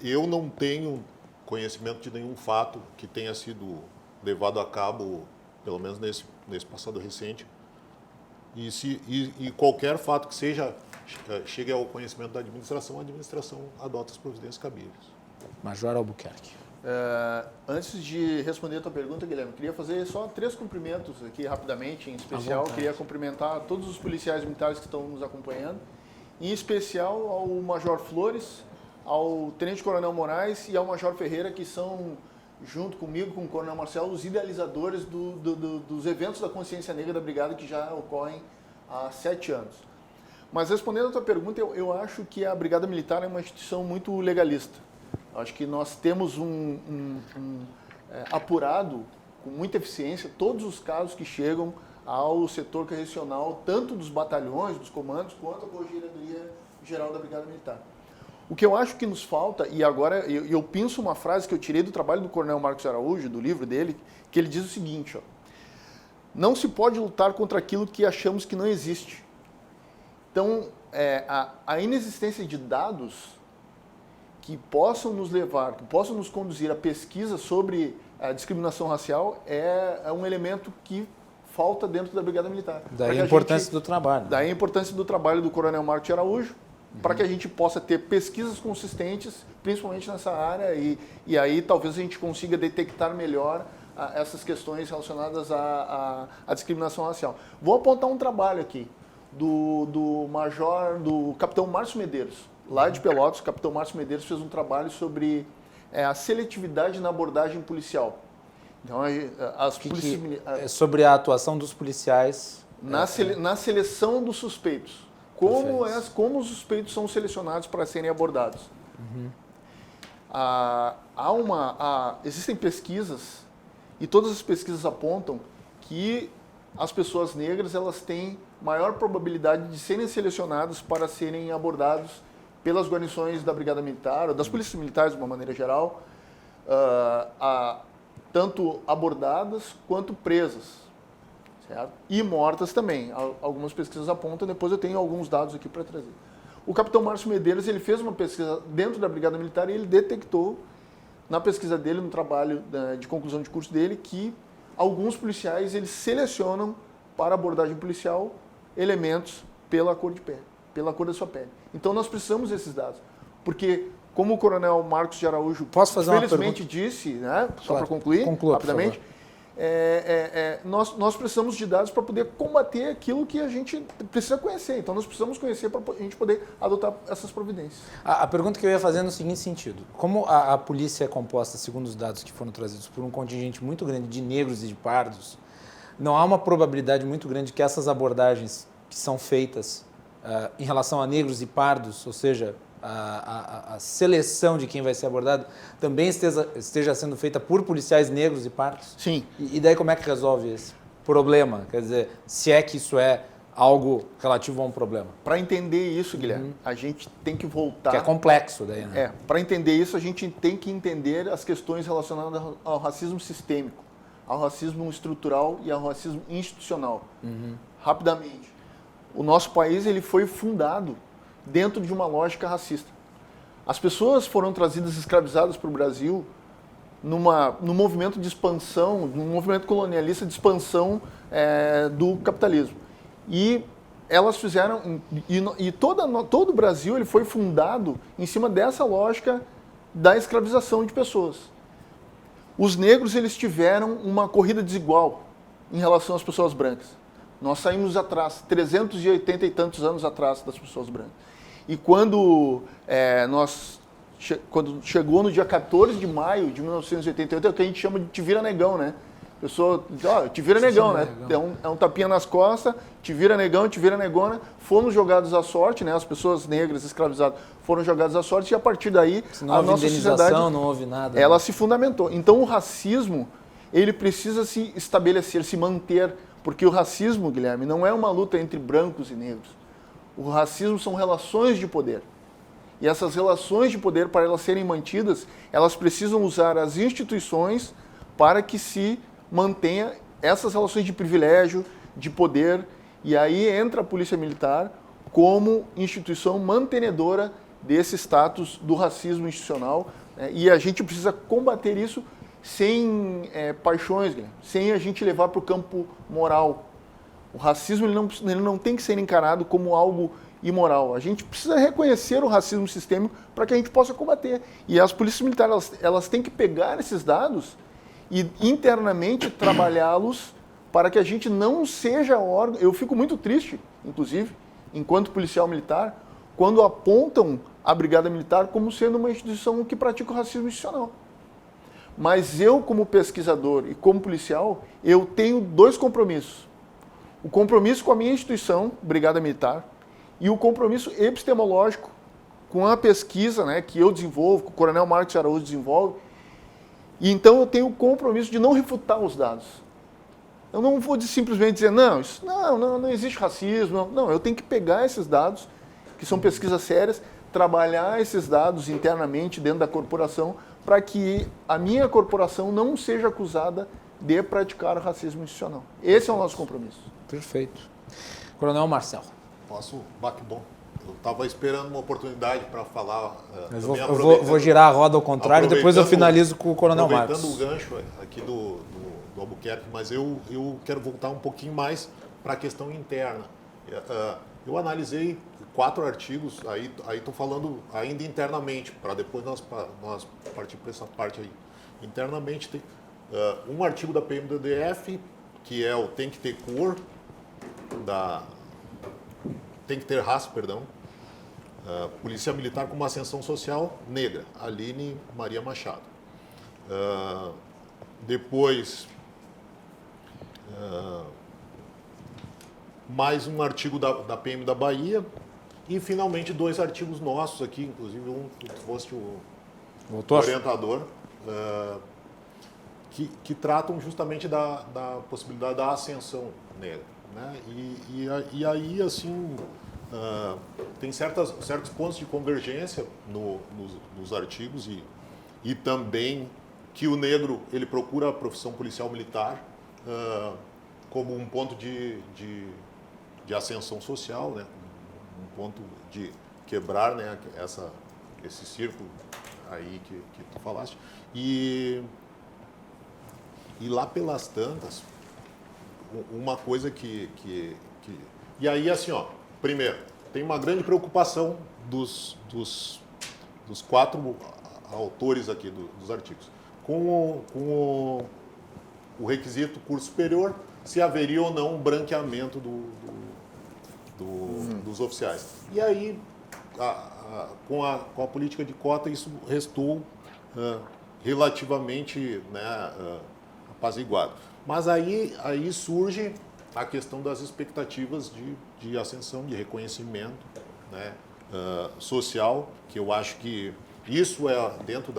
eu não tenho conhecimento de nenhum fato que tenha sido levado a cabo, pelo menos nesse passado recente, e qualquer fato que chegue ao conhecimento da administração, a administração adota as providências cabíveis. Major Albuquerque. Antes de responder a tua pergunta, Guilherme, queria fazer só 3 cumprimentos aqui rapidamente, em especial. Queria cumprimentar todos os policiais militares que estão nos acompanhando, em especial ao Major Flores, ao Tenente Coronel Moraes e ao Major Ferreira, que são, junto comigo, com o Coronel Marcelo, os idealizadores dos eventos da consciência negra da Brigada, que já ocorrem há 7 anos. Mas respondendo a tua pergunta, eu acho que a Brigada Militar é uma instituição muito legalista. Acho que nós temos apurado com muita eficiência todos os casos que chegam ao setor correcional, tanto dos batalhões, dos comandos, quanto a Corregedoria Geral da Brigada Militar. O que eu acho que nos falta, e agora eu penso uma frase que eu tirei do trabalho do Coronel Marcos Araújo, do livro dele, que ele diz o seguinte: não se pode lutar contra aquilo que achamos que não existe. Então, a inexistência de dados que possam nos levar, que possam nos conduzir a pesquisa sobre a discriminação racial é um elemento que falta dentro da Brigada Militar. Daí a importância do trabalho. Daí a importância do trabalho do Coronel Marcos Araújo, para que a gente possa ter pesquisas consistentes, principalmente nessa área, e aí talvez a gente consiga detectar melhor essas questões relacionadas à discriminação racial. Vou apontar um trabalho aqui do capitão Márcio Medeiros. Lá de Pelotas, o capitão Márcio Medeiros fez um trabalho sobre a seletividade na abordagem policial. Então, sobre a atuação dos policiais na seleção dos suspeitos. Como os suspeitos são selecionados para serem abordados. Existem pesquisas, e todas as pesquisas apontam que as pessoas negras elas têm maior probabilidade de serem selecionadas para serem abordados pelas guarnições da Brigada Militar, ou das polícias militares de uma maneira geral, tanto abordadas quanto presas, certo? E mortas também. Algumas pesquisas apontam, depois eu tenho alguns dados aqui para trazer. O capitão Márcio Medeiros ele fez uma pesquisa dentro da Brigada Militar e ele detectou, na pesquisa dele, no trabalho de conclusão de curso dele, que alguns policiais eles selecionam para abordagem policial elementos pela cor de pele, pela cor da sua pele. Então nós precisamos desses dados, porque como o Coronel Marcos de Araújo felizmente disse, né, só para concluir rapidamente, nós precisamos de dados para poder combater aquilo que a gente precisa conhecer. Então nós precisamos conhecer para a gente poder adotar essas providências. A pergunta que eu ia fazer é no seguinte sentido: como a polícia é composta, segundo os dados que foram trazidos, por um contingente muito grande de negros e de pardos, não há uma probabilidade muito grande que essas abordagens que são feitas em relação a negros e pardos, ou seja, a seleção de quem vai ser abordado, também esteja sendo feita por policiais negros e pardos? Sim. E daí como é que resolve esse problema? Quer dizer, se é que isso é algo relativo a um problema. Para entender isso, Guilherme, a gente tem que voltar... Que é complexo daí, né? Para entender isso, a gente tem que entender as questões relacionadas ao racismo sistêmico, ao racismo estrutural e ao racismo institucional. Rapidamente. O nosso país ele foi fundado dentro de uma lógica racista. As pessoas foram trazidas escravizadas para o Brasil num movimento de expansão, num movimento colonialista de expansão do capitalismo. E elas fizeram... todo o Brasil ele foi fundado em cima dessa lógica da escravização de pessoas. Os negros eles tiveram uma corrida desigual em relação às pessoas brancas. Nós saímos atrás, 380 e tantos anos atrás das pessoas brancas. E quando chegou no dia 14 de maio de 1988, é o que a gente chama de te vira negão, né? A pessoa diz, te vira negão, né? É um tapinha nas costas, te vira negão, te vira negona. Fomos jogados à sorte, né? As pessoas negras escravizadas foram jogadas à sorte e a partir daí a nossa sociedade, não houve nada. Ela se fundamentou. Então o racismo, ele precisa se estabelecer, se manter, porque o racismo, Guilherme, não é uma luta entre brancos e negros. O racismo são relações de poder. E essas relações de poder, para elas serem mantidas, elas precisam usar as instituições para que se mantenha essas relações de privilégio, de poder, e aí entra a Polícia Militar como instituição mantenedora desse status do racismo institucional, né? E a gente precisa combater isso sem paixões, sem a gente levar para o campo moral. O racismo ele não tem que ser encarado como algo imoral. A gente precisa reconhecer o racismo sistêmico para que a gente possa combater. E as polícias militares elas têm que pegar esses dados e internamente trabalhá-los para que a gente não seja órgão. Eu fico muito triste, inclusive, enquanto policial militar, quando apontam a Brigada Militar como sendo uma instituição que pratica o racismo institucional. Mas eu, como pesquisador e como policial, eu tenho 2 compromissos. O compromisso com a minha instituição, Brigada Militar, e o compromisso epistemológico com a pesquisa, né, que eu desenvolvo, que o Coronel Marcos Araújo desenvolve. E então eu tenho o compromisso de não refutar os dados. Eu não vou simplesmente dizer, não existe racismo. Não, eu tenho que pegar esses dados, que são pesquisas sérias, trabalhar esses dados internamente dentro da corporação, para que a minha corporação não seja acusada de praticar racismo institucional. Esse é o nosso compromisso. Perfeito. Coronel Marcel. Posso? Bom. Eu estava esperando uma oportunidade para falar. Eu vou girar a roda ao contrário e depois eu finalizo com o Coronel Marcos. Aproveitando o gancho aqui do Albuquerque, mas eu quero voltar um pouquinho mais para a questão interna. Eu analisei 4 artigos, aí estou falando ainda internamente, para depois nós partir para essa parte aí. Internamente tem um artigo da PMDDF, que é o Tem que ter cor, tem que ter raça, perdão. Polícia Militar com uma ascensão social negra, Aline Maria Machado. Depois, mais um artigo da PM da Bahia e, finalmente, 2 artigos nossos aqui, inclusive um que fosse o orientador, que tratam justamente da possibilidade da ascensão negra, né? E aí, assim, tem certos pontos de convergência nos artigos e também que o negro ele procura a profissão policial militar como um ponto de ascensão social, né? Um ponto de quebrar, né, esse círculo aí que tu falaste. E lá pelas tantas, uma coisa E aí, assim, primeiro, tem uma grande preocupação dos 4 autores aqui dos artigos. Com o requisito curso superior, se haveria ou não um branqueamento dos oficiais. E aí, com a política de cota, isso restou relativamente, né, apaziguado. Mas aí surge a questão das expectativas de ascensão, de reconhecimento, né, social, que eu acho que isso dentro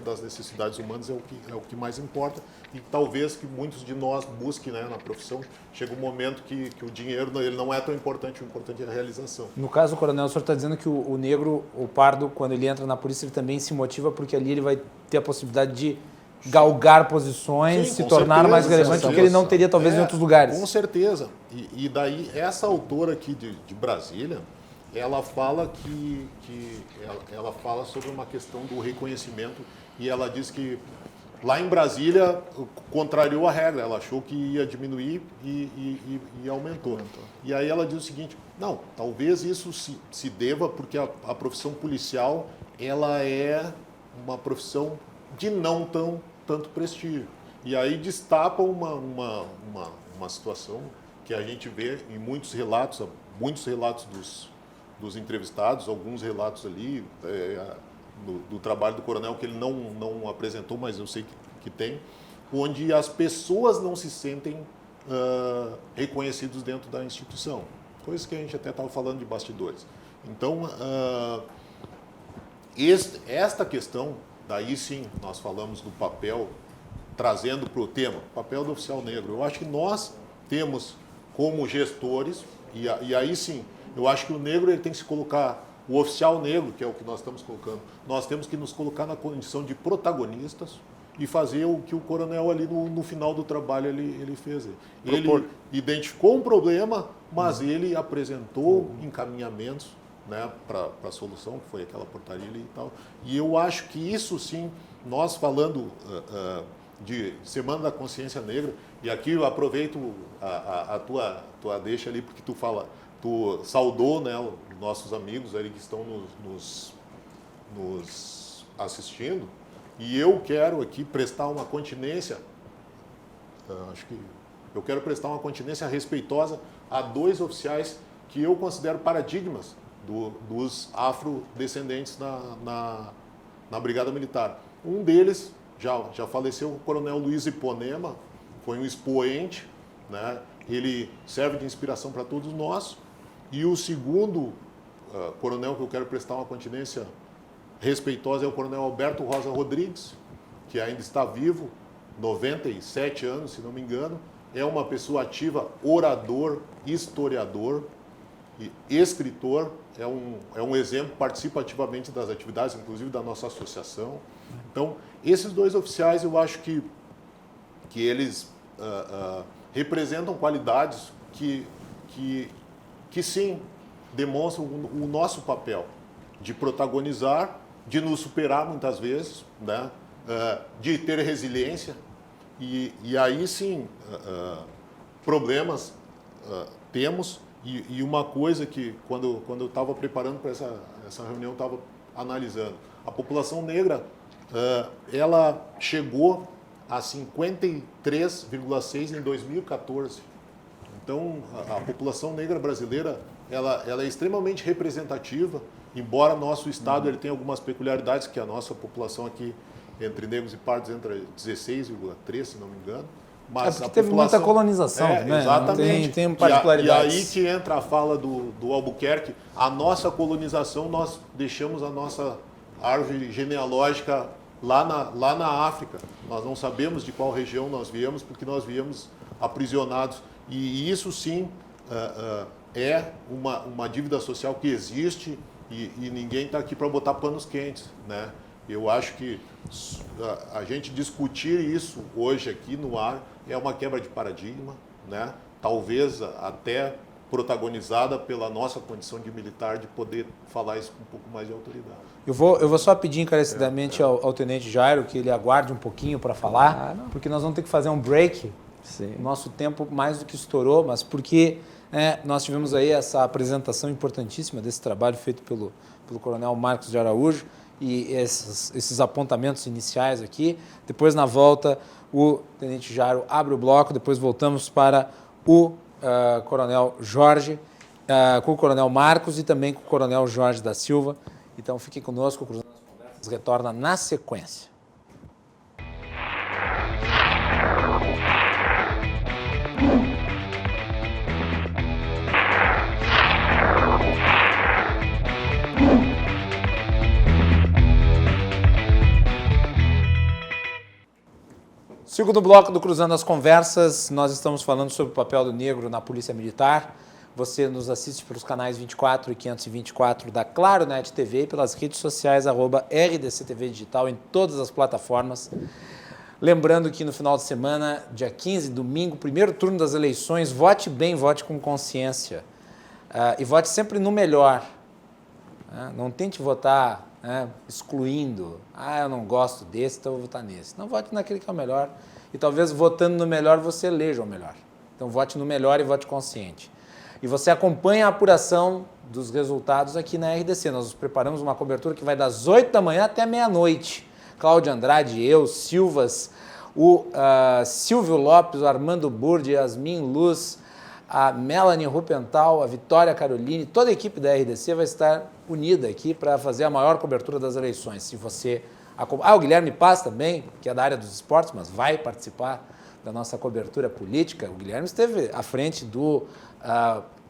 das necessidades humanas é o que mais importa e talvez que muitos de nós busquem, né, na profissão. Chega um momento que o dinheiro ele não é tão importante, o importante é a realização. No caso, Coronel, o senhor está dizendo que o negro, o pardo, quando ele entra na polícia, ele também se motiva porque ali ele vai ter a possibilidade de galgar posições, se tornar mais relevante do que ele não teria talvez em outros lugares. Com certeza. E daí essa autora aqui de Brasília, ela fala ela fala sobre uma questão do reconhecimento e ela diz que lá em Brasília contrariou a regra, ela achou que ia diminuir e aumentou. E aí ela diz o seguinte, não, talvez isso se deva porque a profissão policial ela é uma profissão de não tanto prestígio. E aí destapa uma situação que a gente vê em muitos relatos dos entrevistados, alguns relatos ali do trabalho do coronel que ele não apresentou, mas eu sei que tem, onde as pessoas não se sentem reconhecidos dentro da instituição. Coisas que a gente até estava falando de bastidores. Então, esta questão, daí sim nós falamos do papel, trazendo para o tema, papel do oficial negro. Eu acho que nós temos como gestores, e aí sim, eu acho que o negro ele tem que se colocar, o oficial negro, que é o que nós estamos colocando, nós temos que nos colocar na condição de protagonistas e fazer o que o coronel ali no final do trabalho ele fez. Ele identificou um problema, mas ele apresentou encaminhamentos, né, para a solução, que foi aquela portaria ali e tal. E eu acho que isso sim, nós falando de Semana da Consciência Negra, e aqui eu aproveito a tua deixa ali, porque tu saudou, né, os nossos amigos ali que estão nos assistindo, e eu quero aqui prestar uma continência, eu quero prestar uma continência respeitosa a 2 oficiais que eu considero paradigmas dos afrodescendentes na Brigada Militar. Um deles já faleceu, o Coronel Luiz Iponema, foi um expoente, né? Ele serve de inspiração para todos nós. E o segundo coronel que eu quero prestar uma continência respeitosa é o Coronel Alberto Rosa Rodrigues, que ainda está vivo, 97 anos, se não me engano. É uma pessoa ativa, orador, historiador e escritor. É um exemplo, participa ativamente das atividades, inclusive da nossa associação. Então, esses 2 oficiais, eu acho que eles representam qualidades que sim, demonstram o nosso papel de protagonizar, de nos superar muitas vezes, né? De ter resiliência. E aí sim, problemas temos. E uma coisa que, quando eu estava preparando para essa reunião, eu estava analisando. A população negra, ela chegou a 53,6 em 2014. Então, a população negra brasileira, ela é extremamente representativa, embora nosso estado ele tenha algumas peculiaridades, que a nossa população aqui, entre negros e pardos, entra 16,3, se não me engano. Mas porque teve muita colonização, né? Exatamente. Tem particularidades. E aí que entra a fala do Albuquerque. A nossa colonização, nós deixamos a nossa árvore genealógica lá na África. Nós não sabemos de qual região nós viemos, porque nós viemos aprisionados. E isso sim é uma dívida social que existe e ninguém está aqui para botar panos quentes, né? Eu acho que a gente discutir isso hoje aqui no ar é uma quebra de paradigma, né? Talvez até protagonizada pela nossa condição de militar, de poder falar isso com um pouco mais de autoridade. Eu vou só pedir encarecidamente ao Tenente Jairo que ele aguarde um pouquinho para falar, porque nós vamos ter que fazer um break. Sim. Nosso tempo mais do que estourou, mas porque nós tivemos aí essa apresentação importantíssima desse trabalho feito pelo Coronel Marcos de Araújo e esses apontamentos iniciais aqui. Depois, na volta, o Tenente Jairo abre o bloco, depois voltamos para o Coronel Jorge, com o Coronel Marcos e também com o Coronel Jorge da Silva. Então, fiquem conosco, o Cruzando as Conversas retorna na sequência. Segundo bloco do Cruzando as Conversas, nós estamos falando sobre o papel do negro na Polícia Militar. Você nos assiste pelos canais 24 e 524 da Claro Net TV e pelas redes sociais @RDCTV Digital em todas as plataformas. Lembrando que no final de semana, dia 15, domingo, primeiro turno das eleições, vote bem, vote com consciência. E vote sempre no melhor. Não tente votar excluindo. Eu não gosto desse, então eu vou votar nesse. Não, vote naquele que é o melhor. E talvez votando no melhor você eleja o melhor. Então vote no melhor e vote consciente. E você acompanha a apuração dos resultados aqui na RDC. Nós preparamos uma cobertura que vai das 8 da manhã até meia-noite. Cláudio Andrade, eu, Silvas, o Silvio Lopes, o Armando Burdi, Yasmin Luz, a Melanie Rupental, a Vitória Caroline, toda a equipe da RDC vai estar unida aqui para fazer a maior cobertura das eleições. Se você... o Guilherme Paz também, que é da área dos esportes, mas vai participar da nossa cobertura política. O Guilherme esteve à frente do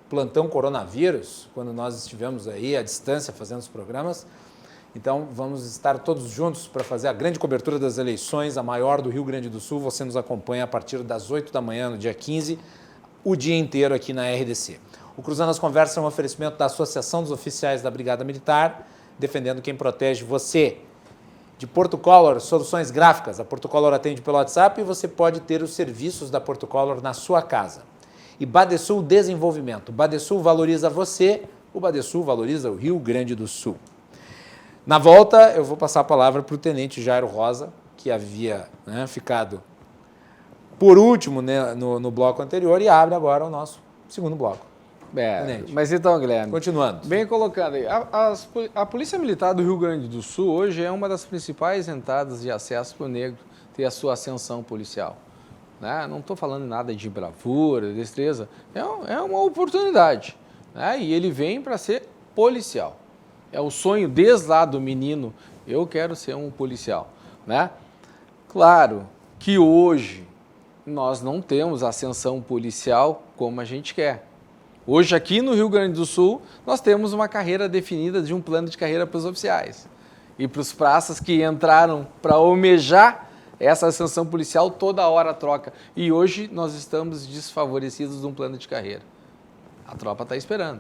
plantão coronavírus, quando nós estivemos aí à distância fazendo os programas. Então, vamos estar todos juntos para fazer a grande cobertura das eleições, a maior do Rio Grande do Sul. Você nos acompanha a partir das 8 da manhã, no dia 15, o dia inteiro aqui na RDC. O Cruzando as Conversas é um oferecimento da Associação dos Oficiais da Brigada Militar, defendendo quem protege você. de Porto Color Soluções Gráficas. A Porto Color atende pelo WhatsApp e você pode ter os serviços da Porto Color na sua casa. E Badesul Desenvolvimento. O Badesul valoriza você, o Badesul valoriza o Rio Grande do Sul. Na volta, eu vou passar a palavra para o Tenente Jairo Rosa, que havia ficado por último, né, no bloco anterior, e abre agora o nosso segundo bloco. Mas então, Guilherme, continuando. Bem colocado aí. A Polícia Militar do Rio Grande do Sul hoje é uma das principais entradas de acesso para o negro ter a sua ascensão policial. Né? Não estou falando nada de bravura, destreza, é uma oportunidade. Né? E ele vem para ser policial. É o sonho desde lá do menino, eu quero ser um policial. Né? Claro que hoje nós não temos ascensão policial como a gente quer. Hoje, aqui no Rio Grande do Sul, nós temos uma carreira definida de um plano de carreira para os oficiais. E para os praças que entraram para almejar essa ascensão policial, toda hora troca. E hoje nós estamos desfavorecidos de um plano de carreira. A tropa está esperando.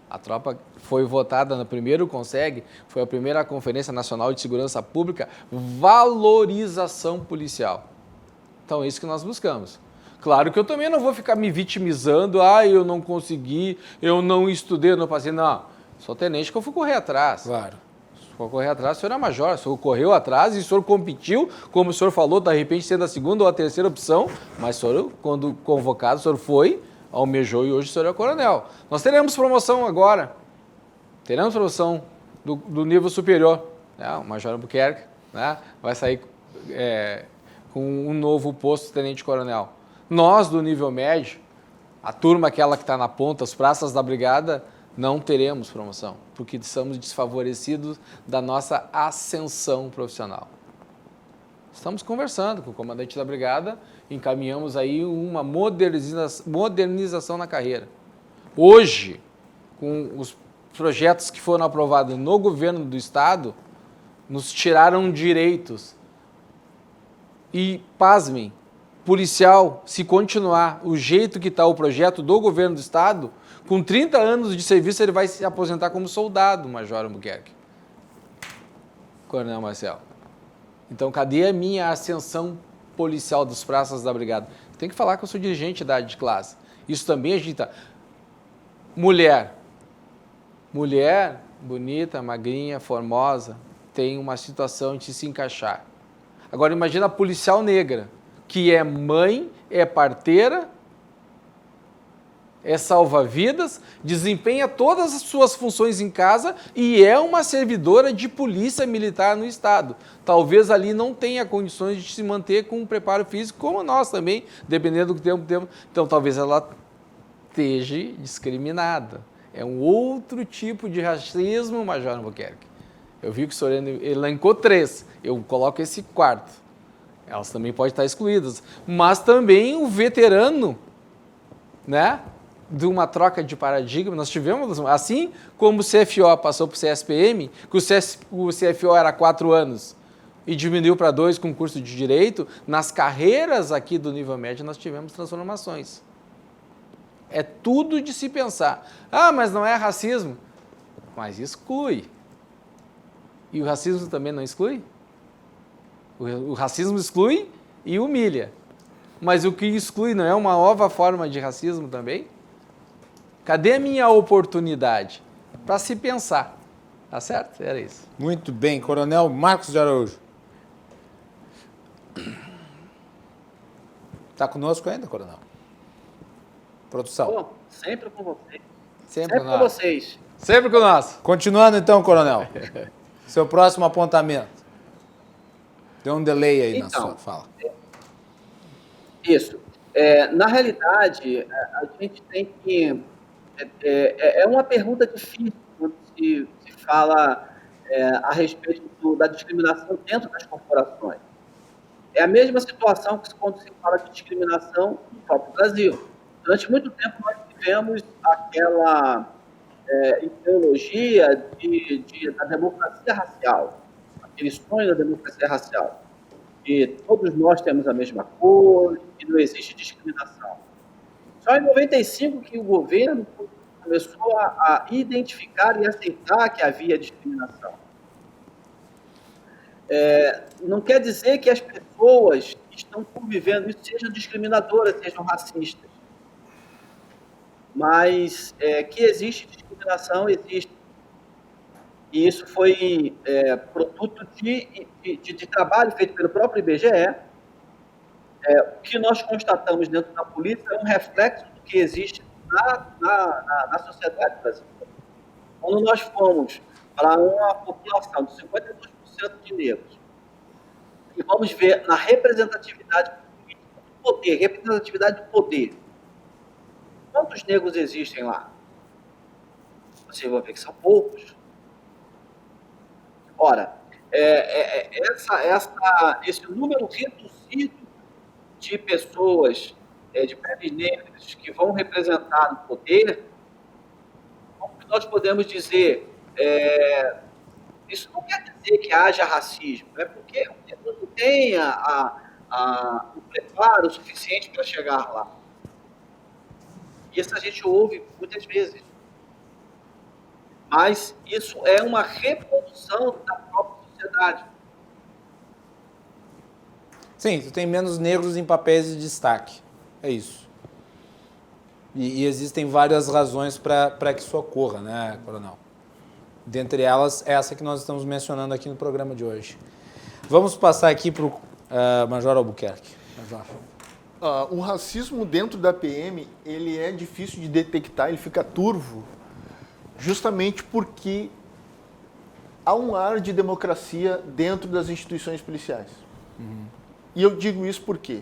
A tropa foi votada no primeiro CONSEG, foi a primeira Conferência Nacional de Segurança Pública, valorização policial. Então é isso que nós buscamos. Claro que eu também não vou ficar me vitimizando, eu não consegui, eu não estudei, eu não passei. Não, sou tenente que eu fui correr atrás. Claro. Se for correr atrás, o senhor é major, o senhor correu atrás e o senhor competiu, como o senhor falou, de repente sendo a segunda ou a terceira opção, mas o senhor, quando convocado, o senhor foi, almejou e hoje o senhor é coronel. Nós teremos promoção agora, teremos promoção do nível superior, né? O Major Albuquerque, né? Vai sair com um novo posto de tenente-coronel. Nós, do nível médio, a turma aquela que está na ponta, as praças da brigada, não teremos promoção, porque estamos desfavorecidos da nossa ascensão profissional. Estamos conversando com o comandante da brigada, encaminhamos aí uma modernização na carreira. Hoje, com os projetos que foram aprovados no governo do estado, nos tiraram direitos. E, pasmem, policial, se continuar o jeito que está o projeto do governo do estado, com 30 anos de serviço ele vai se aposentar como soldado, Major Albuquerque. Coronel Marcel. Então, cadê a minha ascensão policial dos praças da brigada? Tem que falar que eu sou dirigente da área de classe. Isso também a gente está... Mulher, bonita, magrinha, formosa, tem uma situação de se encaixar. Agora, imagina a policial negra, que é mãe, é parteira, é salva-vidas, desempenha todas as suas funções em casa e é uma servidora de polícia militar no estado. Talvez ali não tenha condições de se manter com um preparo físico, como nós também, dependendo do tempo. Então, talvez ela esteja discriminada. É um outro tipo de racismo, Major Albuquerque. Eu vi que o senhor elencou 3, eu coloco esse 4. Elas também podem estar excluídas. Mas também o veterano, né, de uma troca de paradigma, nós tivemos, assim como o CFO passou para o CSPM, que o CFO era 4 anos e diminuiu para 2 com curso de Direito, nas carreiras aqui do nível médio nós tivemos transformações. É tudo de se pensar. Mas não é racismo. Mas exclui. E o racismo também não exclui? O racismo exclui e humilha. Mas o que exclui não é uma nova forma de racismo também? Cadê a minha oportunidade? Para se pensar. Tá certo? Era isso. Muito bem. Coronel Marcos de Araújo. Está conosco ainda, coronel? Produção. Bom, sempre com vocês. Sempre com vocês. Sempre com nós. Continuando então, coronel. Seu próximo apontamento. Deu um delay aí na sua fala. Isso. Na realidade, a gente tem que... É uma pergunta difícil quando se fala a respeito da discriminação dentro das corporações. É a mesma situação que quando se fala de discriminação no próprio Brasil. Durante muito tempo nós tivemos aquela ideologia da democracia racial, aquele sonho da democracia racial, que todos nós temos a mesma cor, que não existe discriminação. Só em 95 que o governo começou a identificar e aceitar que havia discriminação. não quer dizer que as pessoas que estão convivendo isso sejam discriminadoras, sejam racistas. Mas que existe discriminação, existe. E isso foi produto de trabalho feito pelo próprio IBGE. O que nós constatamos dentro da polícia é um reflexo do que existe na sociedade brasileira. Quando nós fomos para uma população de 52% de negros, e vamos ver na representatividade do poder, representatividade do poder, quantos negros existem lá? Vocês vão ver que são poucos. Ora, esse número reduzido de pessoas de peles negras que vão representar no poder, como nós podemos dizer, isso não quer dizer que haja racismo, é porque não tem o preparo suficiente para chegar lá. Isso a gente ouve muitas vezes. Mas isso é uma reprodução da própria sociedade. Sim, tu tem menos negros em papéis de destaque. É isso. E existem várias razões para que isso ocorra, né, Coronel? Dentre elas, essa que nós estamos mencionando aqui no programa de hoje. Vamos passar aqui para o Major Albuquerque. Major. O racismo dentro da PM, ele é difícil de detectar, ele fica turvo, justamente porque há um ar de democracia dentro das instituições policiais. Uhum. E eu digo isso porque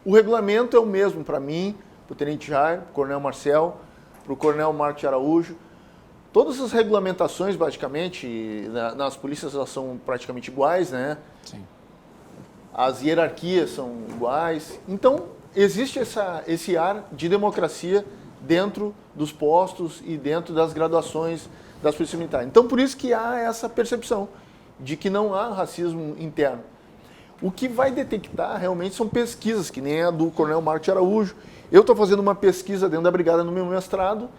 o regulamento é o mesmo para mim, para o Tenente Jair, para o Coronel Marcel, para o Coronel Marcos Araújo. Todas as regulamentações, basicamente, nas polícias elas são praticamente iguais, né? Sim. As hierarquias são iguais. Então, existe esse ar de democracia dentro dos postos e dentro das graduações das polícias militares. Então, por isso que há essa percepção de que não há racismo interno. O que vai detectar realmente são pesquisas, que nem a do Coronel Marcos Araújo. Eu estou fazendo uma pesquisa dentro da Brigada no meu mestrado,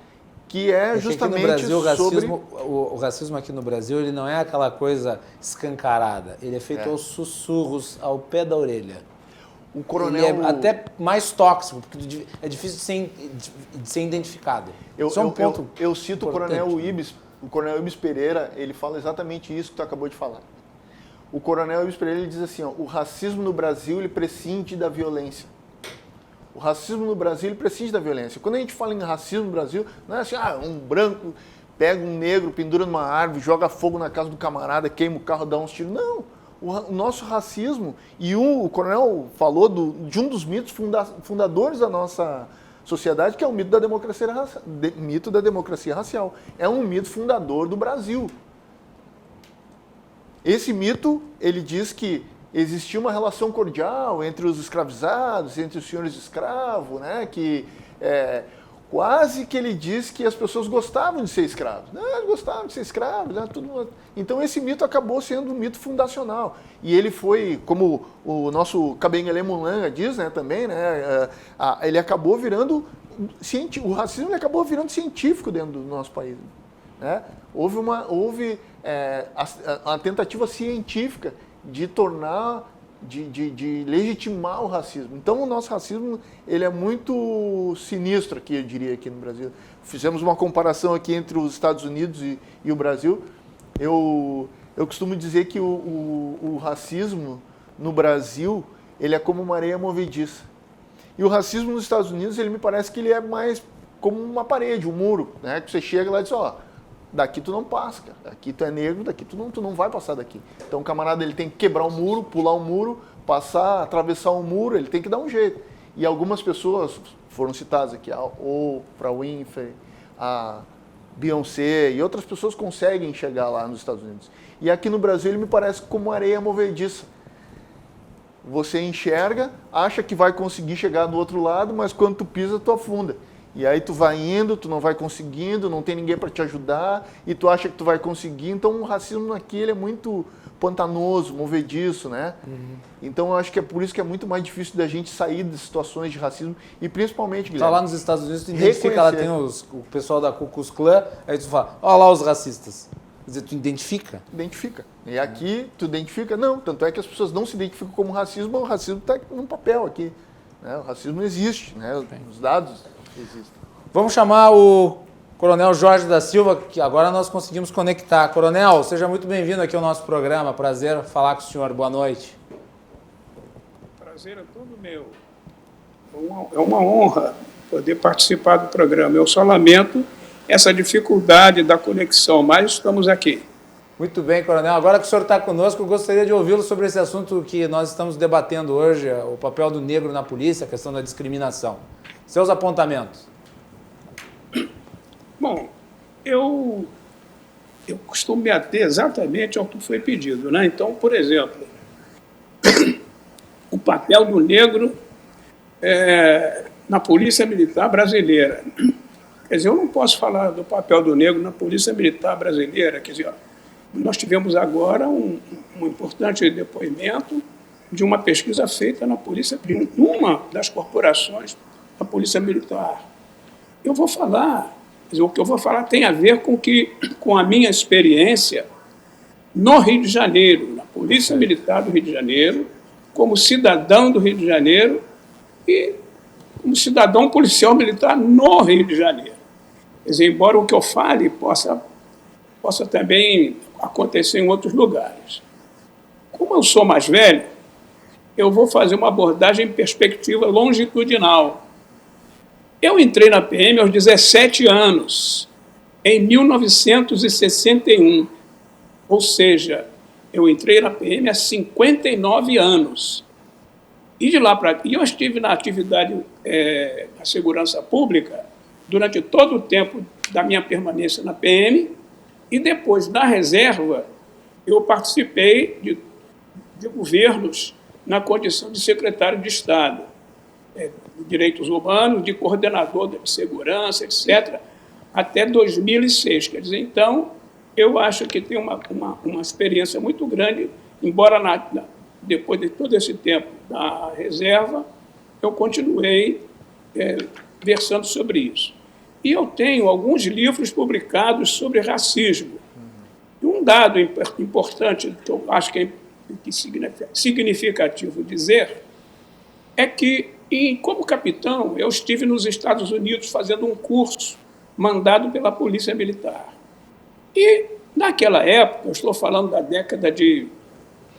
que é justamente aqui no Brasil, sobre... o racismo aqui no Brasil, ele não é aquela coisa escancarada. Ele é feito aos sussurros, ao pé da orelha. O coronel... Ele é até mais tóxico, porque é difícil de ser identificado. Eu cito o Coronel Ibis Pereira, ele fala exatamente isso que tu acabou de falar. O Coronel Ibis Pereira ele diz assim, o racismo no Brasil ele prescinde da violência. O racismo no Brasil ele prescinde da violência. Quando a gente fala em racismo no Brasil, não é assim, um branco pega um negro, pendura numa árvore, joga fogo na casa do camarada, queima o carro, dá uns tiros. Não. O nosso racismo, e o coronel falou de um dos mitos fundadores da nossa sociedade, que é o mito da democracia racial. É um mito fundador do Brasil. Esse mito, ele diz que existia uma relação cordial entre os escravizados, entre os senhores de escravo, né? Que quase que ele diz que as pessoas gostavam de ser escravos. Eles gostavam de ser escravos. Né? Então esse mito acabou sendo um mito fundacional. E ele foi, como o nosso Kabengele Mulanga diz, né, também, né, ele acabou virando... O racismo ele acabou virando científico dentro do nosso país. Né? Houve a tentativa científica de tornar, de legitimar o racismo. Então, o nosso racismo ele é muito sinistro aqui, eu diria, aqui no Brasil. Fizemos uma comparação aqui entre os Estados Unidos e o Brasil. Eu costumo dizer que o racismo no Brasil, ele é como uma areia movediça. E o racismo nos Estados Unidos, ele me parece que ele é mais como uma parede, um muro, né? Que você chega lá e diz, daqui tu não passa, cara. Aqui tu é negro, daqui tu não vai passar daqui. Então o camarada ele tem que quebrar um muro, pular um muro, passar, atravessar um muro, ele tem que dar um jeito. E algumas pessoas foram citadas aqui, a Oprah Winfrey, a Beyoncé e outras pessoas conseguem chegar lá nos Estados Unidos. E aqui no Brasil ele me parece como areia movediça. Você enxerga, acha que vai conseguir chegar do outro lado, mas quando tu pisa, tu afunda. E aí tu vai indo, tu não vai conseguindo, não tem ninguém para te ajudar, e tu acha que tu vai conseguir. Então o racismo aqui ele é muito pantanoso, movediço, né? Uhum. Então eu acho que é por isso que é muito mais difícil da gente sair de situações de racismo, e principalmente, Guilherme... Tá lá nos Estados Unidos, tu identifica, ela tem o pessoal da Ku Klux Klan, aí tu fala, olha lá os racistas. Quer dizer, tu identifica. Identifica. E aqui, tu identifica? Não. Tanto é que as pessoas não se identificam como racismo, mas o racismo está num papel aqui. Né? O racismo existe, né? Os dados existem. Vamos chamar o Coronel Jorge da Silva, que agora nós conseguimos conectar. Coronel, seja muito bem-vindo aqui ao nosso programa. Prazer falar com o senhor. Boa noite. Prazer é todo meu. É uma honra poder participar do programa. Eu só lamento essa dificuldade da conexão, mas estamos aqui. Muito bem, Coronel. Agora que o senhor está conosco, eu gostaria de ouvi-lo sobre esse assunto que nós estamos debatendo hoje, o papel do negro na polícia, a questão da discriminação. Seus apontamentos. Bom, eu costumo me ater exatamente ao que foi pedido, né? Então, por exemplo, o papel do negro na Polícia Militar Brasileira. Quer dizer, eu não posso falar do papel do negro na Polícia Militar Brasileira. Quer dizer, nós tivemos agora um importante depoimento de uma pesquisa feita na Polícia, numa das corporações da Polícia Militar. Eu vou falar, quer dizer, o que eu vou falar tem a ver com a minha experiência no Rio de Janeiro, na Polícia Militar do Rio de Janeiro, como cidadão do Rio de Janeiro e como cidadão policial militar no Rio de Janeiro. Quer dizer, embora o que eu fale possa também acontecer em outros lugares. Como eu sou mais velho, eu vou fazer uma abordagem em perspectiva longitudinal. Eu entrei na PM aos 17 anos, em 1961. Ou seja, eu entrei na PM há 59 anos. E de lá para cá, eu estive na atividade da segurança pública durante todo o tempo da minha permanência na PM, e depois, na reserva, eu participei de governos na condição de secretário de Estado, de Direitos Humanos, de coordenador de segurança, etc., até 2006. Quer dizer, então, eu acho que tem uma experiência muito grande, embora depois de todo esse tempo da reserva, eu continuei versando sobre isso. E eu tenho alguns livros publicados sobre racismo. E um dado importante, que eu acho que é significativo dizer, é que, como capitão, eu estive nos Estados Unidos fazendo um curso mandado pela Polícia Militar. E, naquela época, eu estou falando da década de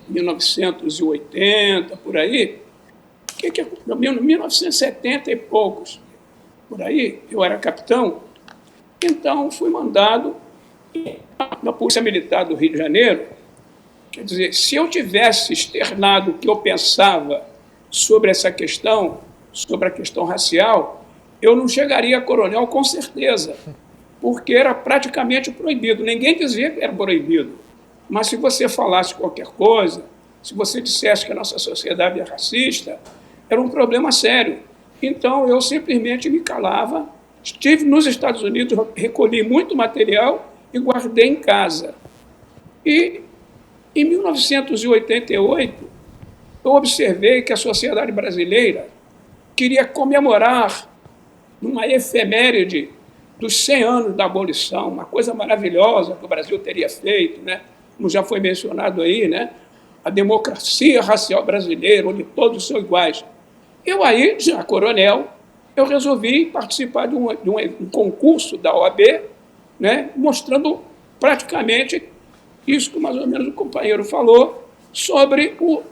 1980, por aí, 1970 e poucos, por aí, eu era capitão, então fui mandado na Polícia Militar do Rio de Janeiro. Quer dizer, se eu tivesse externado o que eu pensava sobre essa questão, sobre a questão racial, eu não chegaria a coronel com certeza, porque era praticamente proibido. Ninguém dizia que era proibido, mas se você falasse qualquer coisa, se você dissesse que a nossa sociedade é racista, era um problema sério. Então, eu simplesmente me calava. Estive nos Estados Unidos, recolhi muito material e guardei em casa. E, em 1988, eu observei que a sociedade brasileira queria comemorar numa efeméride dos 100 anos da abolição, uma coisa maravilhosa que o Brasil teria feito, né? Como já foi mencionado aí, né? A democracia racial brasileira, onde todos são iguais. Eu aí, já coronel, eu resolvi participar de um concurso da OAB, né, mostrando praticamente isso que mais ou menos o companheiro falou, sobre o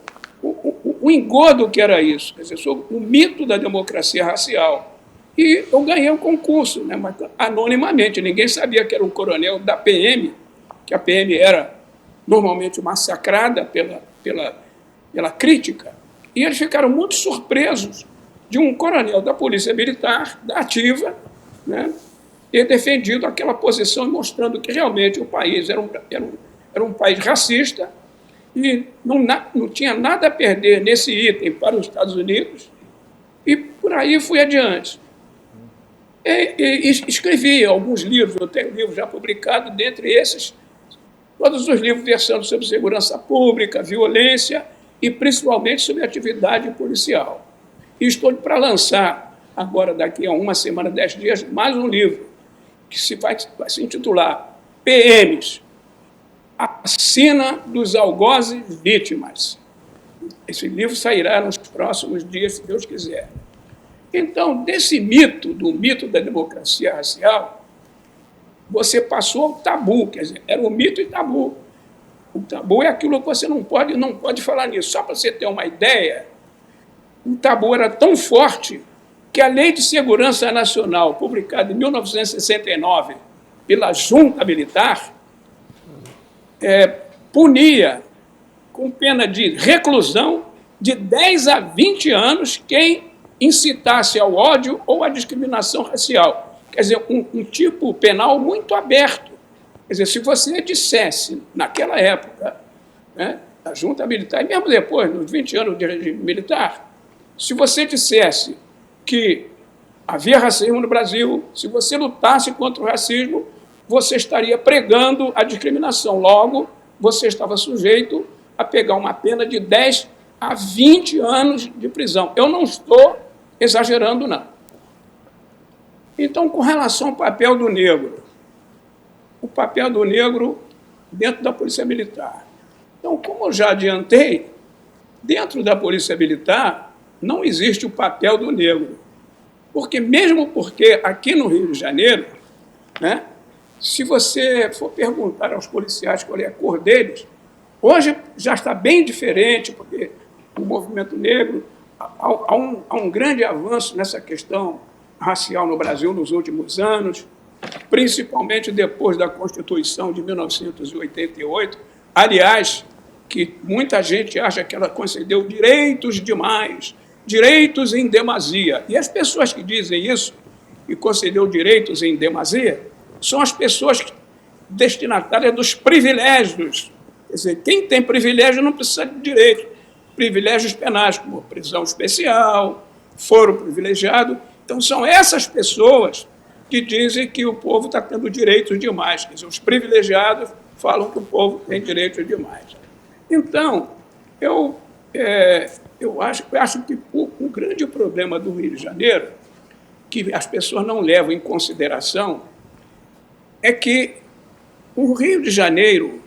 engodo que era isso, quer dizer, sobre o mito da democracia racial. E eu ganhei o concurso, né, mas anonimamente, ninguém sabia que era um coronel da PM, que a PM era normalmente massacrada pela crítica. E eles ficaram muito surpresos de um coronel da Polícia Militar, da ativa, né, ter defendido aquela posição e mostrando que realmente o país era um país racista e não tinha nada a perder nesse item para os Estados Unidos, e por aí fui adiante. E escrevi alguns livros, eu tenho livros já publicados, dentre esses, todos os livros versando sobre segurança pública, violência, e principalmente sobre atividade policial. E estou para lançar, agora daqui a uma semana, 10 dias, mais um livro, que vai se intitular PMs, A Sina dos Algozes Vítimas. Esse livro sairá nos próximos dias, se Deus quiser. Então, desse mito, do mito da democracia racial, você passou ao tabu, quer dizer, era o mito e tabu. O tabu é aquilo que você não pode falar nisso. Só para você ter uma ideia, o tabu era tão forte que a Lei de Segurança Nacional, publicada em 1969 pela Junta Militar, punia com pena de reclusão de 10 a 20 anos quem incitasse ao ódio ou à discriminação racial. Quer dizer, um tipo penal muito aberto. Quer dizer, se você dissesse, naquela época, né, da Junta Militar, e mesmo depois, nos 20 anos de regime militar, se você dissesse que havia racismo no Brasil, se você lutasse contra o racismo, você estaria pregando a discriminação. Logo, você estava sujeito a pegar uma pena de 10 a 20 anos de prisão. Eu não estou exagerando, não. Então, com relação ao papel do negro, o papel do negro dentro da Polícia Militar. Então, como eu já adiantei, dentro da Polícia Militar não existe o papel do negro. Mesmo porque aqui no Rio de Janeiro, né, se você for perguntar aos policiais qual é a cor deles, hoje já está bem diferente, porque o movimento negro, há um grande avanço nessa questão racial no Brasil nos últimos anos, principalmente depois da Constituição de 1988, aliás, que muita gente acha que ela concedeu direitos demais, direitos em demasia. E as pessoas que dizem isso, que concedeu direitos em demasia, são as pessoas destinatárias dos privilégios. Quer dizer, quem tem privilégio não precisa de direito. Privilégios penais, como prisão especial, foro privilegiado. Então, são essas pessoas que dizem que o povo está tendo direitos demais. Quer dizer, os privilegiados falam que o povo tem direitos demais. Então, eu acho que o grande problema do Rio de Janeiro, que as pessoas não levam em consideração, é que o Rio de Janeiro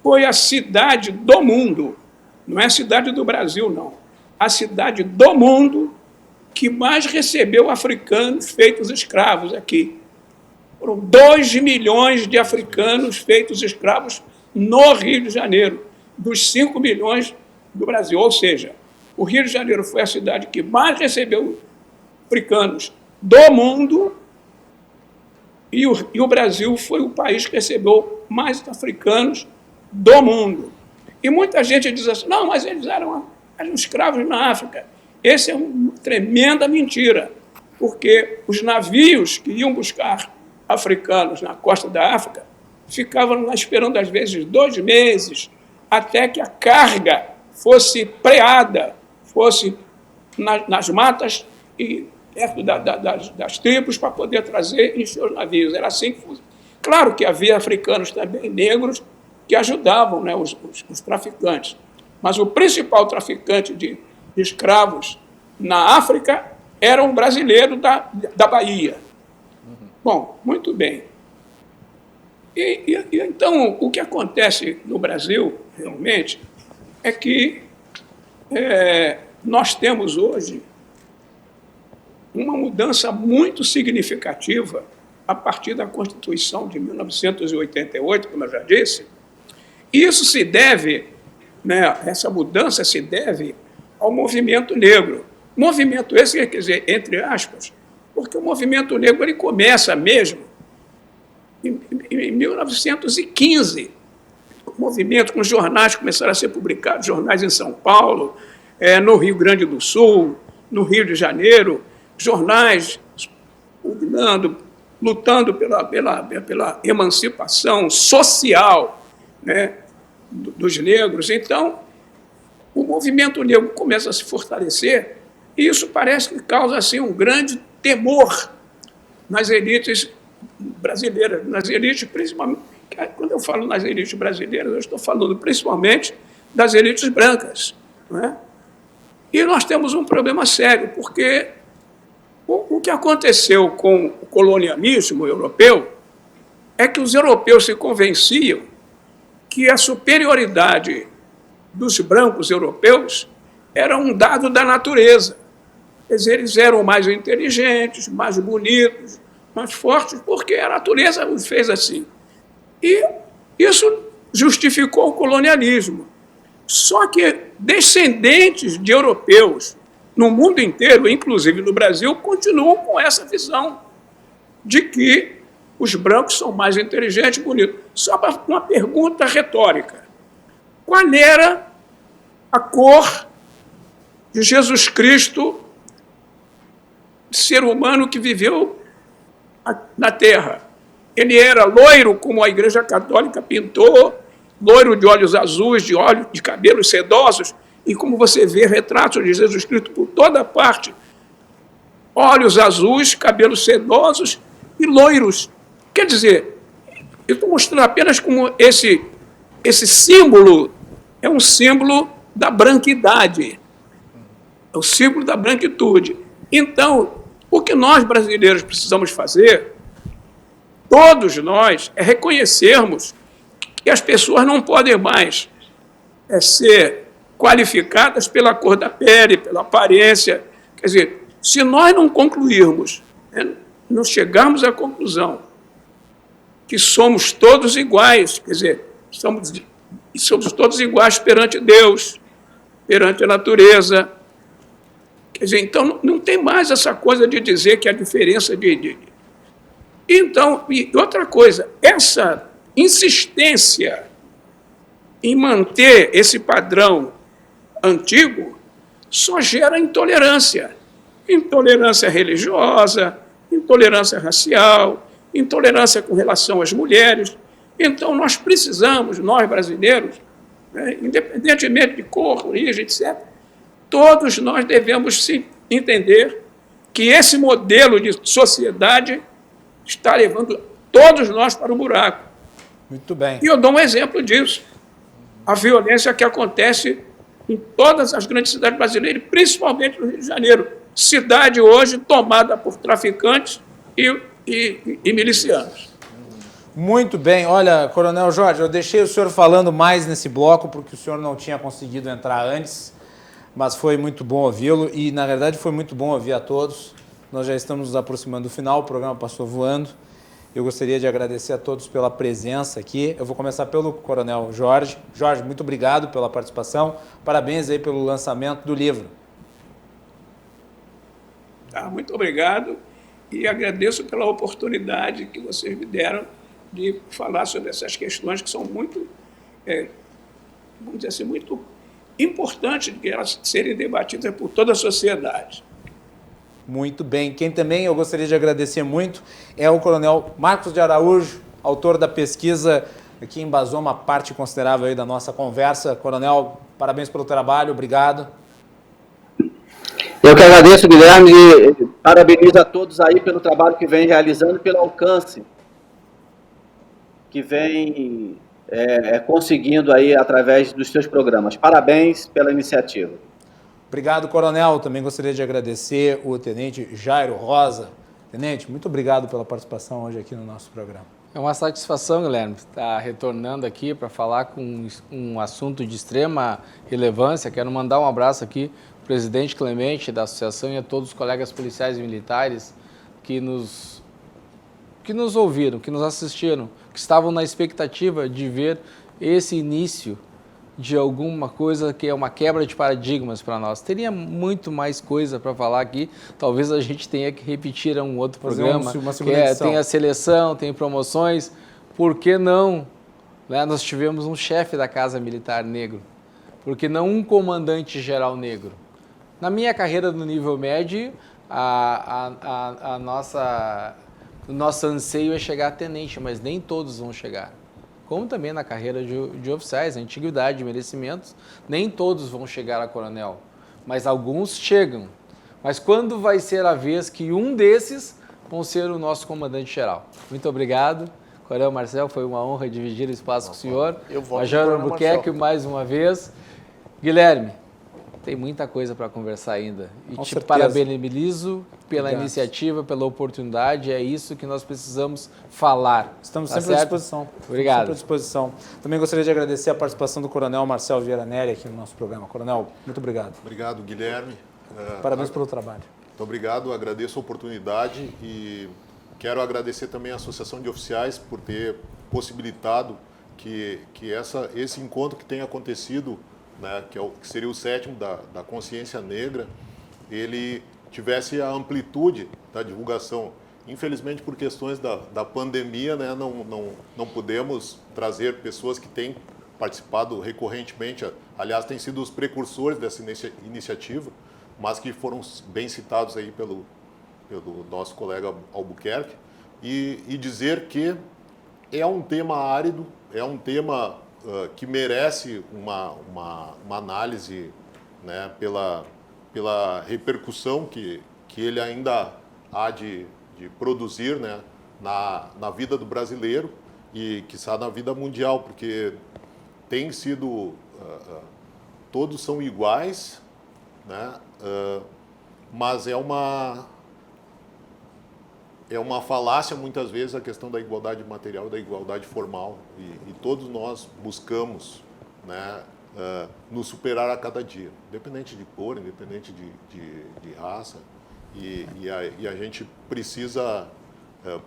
foi a cidade do mundo, não é a cidade do Brasil, não, a cidade do mundo que mais recebeu africanos feitos escravos aqui. Foram 2 milhões de africanos feitos escravos no Rio de Janeiro, dos 5 milhões do Brasil. Ou seja, o Rio de Janeiro foi a cidade que mais recebeu africanos do mundo e o Brasil foi o país que recebeu mais africanos do mundo. E muita gente diz assim, não, mas eles eram escravos na África. Essa é uma tremenda mentira, porque os navios que iam buscar africanos na costa da África ficavam lá esperando, às vezes, 2 meses, até que a carga fosse preada, fosse nas matas e perto das tribos para poder trazer em seus navios. Era assim que funcionava. Claro que havia africanos também, negros, que ajudavam, né, os traficantes. Mas o principal traficante de escravos na África era um brasileiro da Bahia. Bom, muito bem. E então, o que acontece no Brasil, realmente, é que nós temos hoje uma mudança muito significativa a partir da Constituição de 1988, como eu já disse. E isso se deve, né, essa mudança se deve ao movimento negro. Movimento esse, quer dizer, entre aspas, porque o movimento negro ele começa mesmo em 1915. O movimento com jornais começaram a ser publicados, jornais em São Paulo, no Rio Grande do Sul, no Rio de Janeiro, jornais lutando pela emancipação social, né, dos negros. Então, o movimento negro começa a se fortalecer e isso parece que causa assim, um grande temor nas elites brasileiras, nas elites principalmente. Quando eu falo nas elites brasileiras, eu estou falando principalmente das elites brancas. Não é? E nós temos um problema sério, porque o que aconteceu com o colonialismo europeu é que os europeus se convenciam que a superioridade dos brancos europeus era um dado da natureza. Quer dizer, eles eram mais inteligentes, mais bonitos, mais fortes, porque a natureza os fez assim. E isso justificou o colonialismo. Só que descendentes de europeus no mundo inteiro, inclusive no Brasil, continuam com essa visão de que os brancos são mais inteligentes e bonitos. Só uma pergunta retórica. Qual era a cor de Jesus Cristo, ser humano que viveu na Terra? Ele era loiro, como a Igreja Católica pintou, loiro de olhos azuis, de cabelos sedosos, e como você vê retratos de Jesus Cristo por toda parte, olhos azuis, cabelos sedosos e loiros. Quer dizer, eu estou mostrando apenas como esse símbolo é um símbolo da branquidade, é o símbolo da branquitude. Então, o que nós brasileiros precisamos fazer, todos nós, é reconhecermos que as pessoas não podem mais ser qualificadas pela cor da pele, pela aparência. Quer dizer, se nós não concluirmos, não chegarmos à conclusão que somos todos iguais, quer dizer, somos todos iguais perante Deus, perante a natureza. Quer dizer, então não tem mais essa coisa de dizer que a diferença Então, e outra coisa, essa insistência em manter esse padrão antigo só gera intolerância. Intolerância religiosa, intolerância racial, intolerância com relação às mulheres. Então, nós precisamos, nós brasileiros, independentemente de cor, origem, etc., todos nós devemos entender que esse modelo de sociedade está levando todos nós para o buraco. Muito bem. E eu dou um exemplo disso. A violência que acontece em todas as grandes cidades brasileiras, principalmente no Rio de Janeiro. Cidade hoje tomada por traficantes e milicianos. Muito bem. Olha, Coronel Jorge, eu deixei o senhor falando mais nesse bloco porque o senhor não tinha conseguido entrar antes, mas foi muito bom ouvi-lo e, na verdade, foi muito bom ouvir a todos. Nós já estamos nos aproximando do final, o programa passou voando. Eu gostaria de agradecer a todos pela presença aqui. Eu vou começar pelo Coronel Jorge. Jorge, muito obrigado pela participação. Parabéns aí pelo lançamento do livro. Muito obrigado e agradeço pela oportunidade que vocês me deram de falar sobre essas questões que são muito, vamos dizer assim, muito importantes de elas serem debatidas por toda a sociedade. Muito bem. Quem também eu gostaria de agradecer muito é o Coronel Marcos de Araújo, autor da pesquisa que embasou uma parte considerável aí da nossa conversa. Coronel, parabéns pelo trabalho, obrigado. Eu que agradeço, Guilherme, e parabenizo a todos aí pelo trabalho que vem realizando, pelo alcance que vem conseguindo aí através dos seus programas. Parabéns pela iniciativa. Obrigado, Coronel. Também gostaria de agradecer o Tenente Jairo Rosa. Tenente, muito obrigado pela participação hoje aqui no nosso programa. É uma satisfação, Guilherme, estar retornando aqui para falar com um assunto de extrema relevância. Quero mandar um abraço aqui ao presidente Clemente da associação e a todos os colegas policiais e militares que nos ouviram, que nos assistiram, que estavam na expectativa de ver esse início de alguma coisa que é uma quebra de paradigmas para nós. Teria muito mais coisa para falar aqui, talvez a gente tenha que repetir um outro programa, tem a seleção, tem promoções, por que não? Nós tivemos um chefe da Casa Militar negro, por que não um comandante-geral negro? Na minha carreira no nível médio, o nosso anseio é chegar a tenente, mas nem todos vão chegar. Como também na carreira de oficiais, antiguidade, de merecimentos, nem todos vão chegar a coronel, mas alguns chegam. Mas quando vai ser a vez que um desses vão ser o nosso comandante-geral? Muito obrigado. Coronel Marcel, foi uma honra dividir o espaço com o senhor. Major Albuquerque, mais uma vez. Guilherme, Tem muita coisa para conversar ainda. E Com te certeza. parabenizo pela Obrigado. iniciativa, pela oportunidade. É isso que nós precisamos falar. Estamos Tá sempre à certo? disposição. Obrigado. Sempre à disposição. Também gostaria de agradecer a participação do Coronel Marcel Vieira Neri aqui no nosso programa. Coronel, muito obrigado. Obrigado, Guilherme. Parabéns pelo trabalho. Muito obrigado, agradeço a oportunidade e quero agradecer também à Associação de Oficiais por ter possibilitado que esse encontro que tem acontecido, né, que seria o 7º da consciência negra, ele tivesse a amplitude da divulgação. Infelizmente, por questões da pandemia, né, não podemos trazer pessoas que têm participado recorrentemente, aliás, têm sido os precursores dessa iniciativa, mas que foram bem citados aí pelo nosso colega Albuquerque, e dizer que é um tema árido, é um tema que merece uma análise, né, pela repercussão que ele ainda há de produzir, né, na vida do brasileiro e, quiçá, na vida mundial, porque tem sido... todos são iguais, né, mas é uma falácia, muitas vezes, a questão da igualdade material e da igualdade formal. E todos nós buscamos, né, nos superar a cada dia, independente de cor, independente de raça. E a gente precisa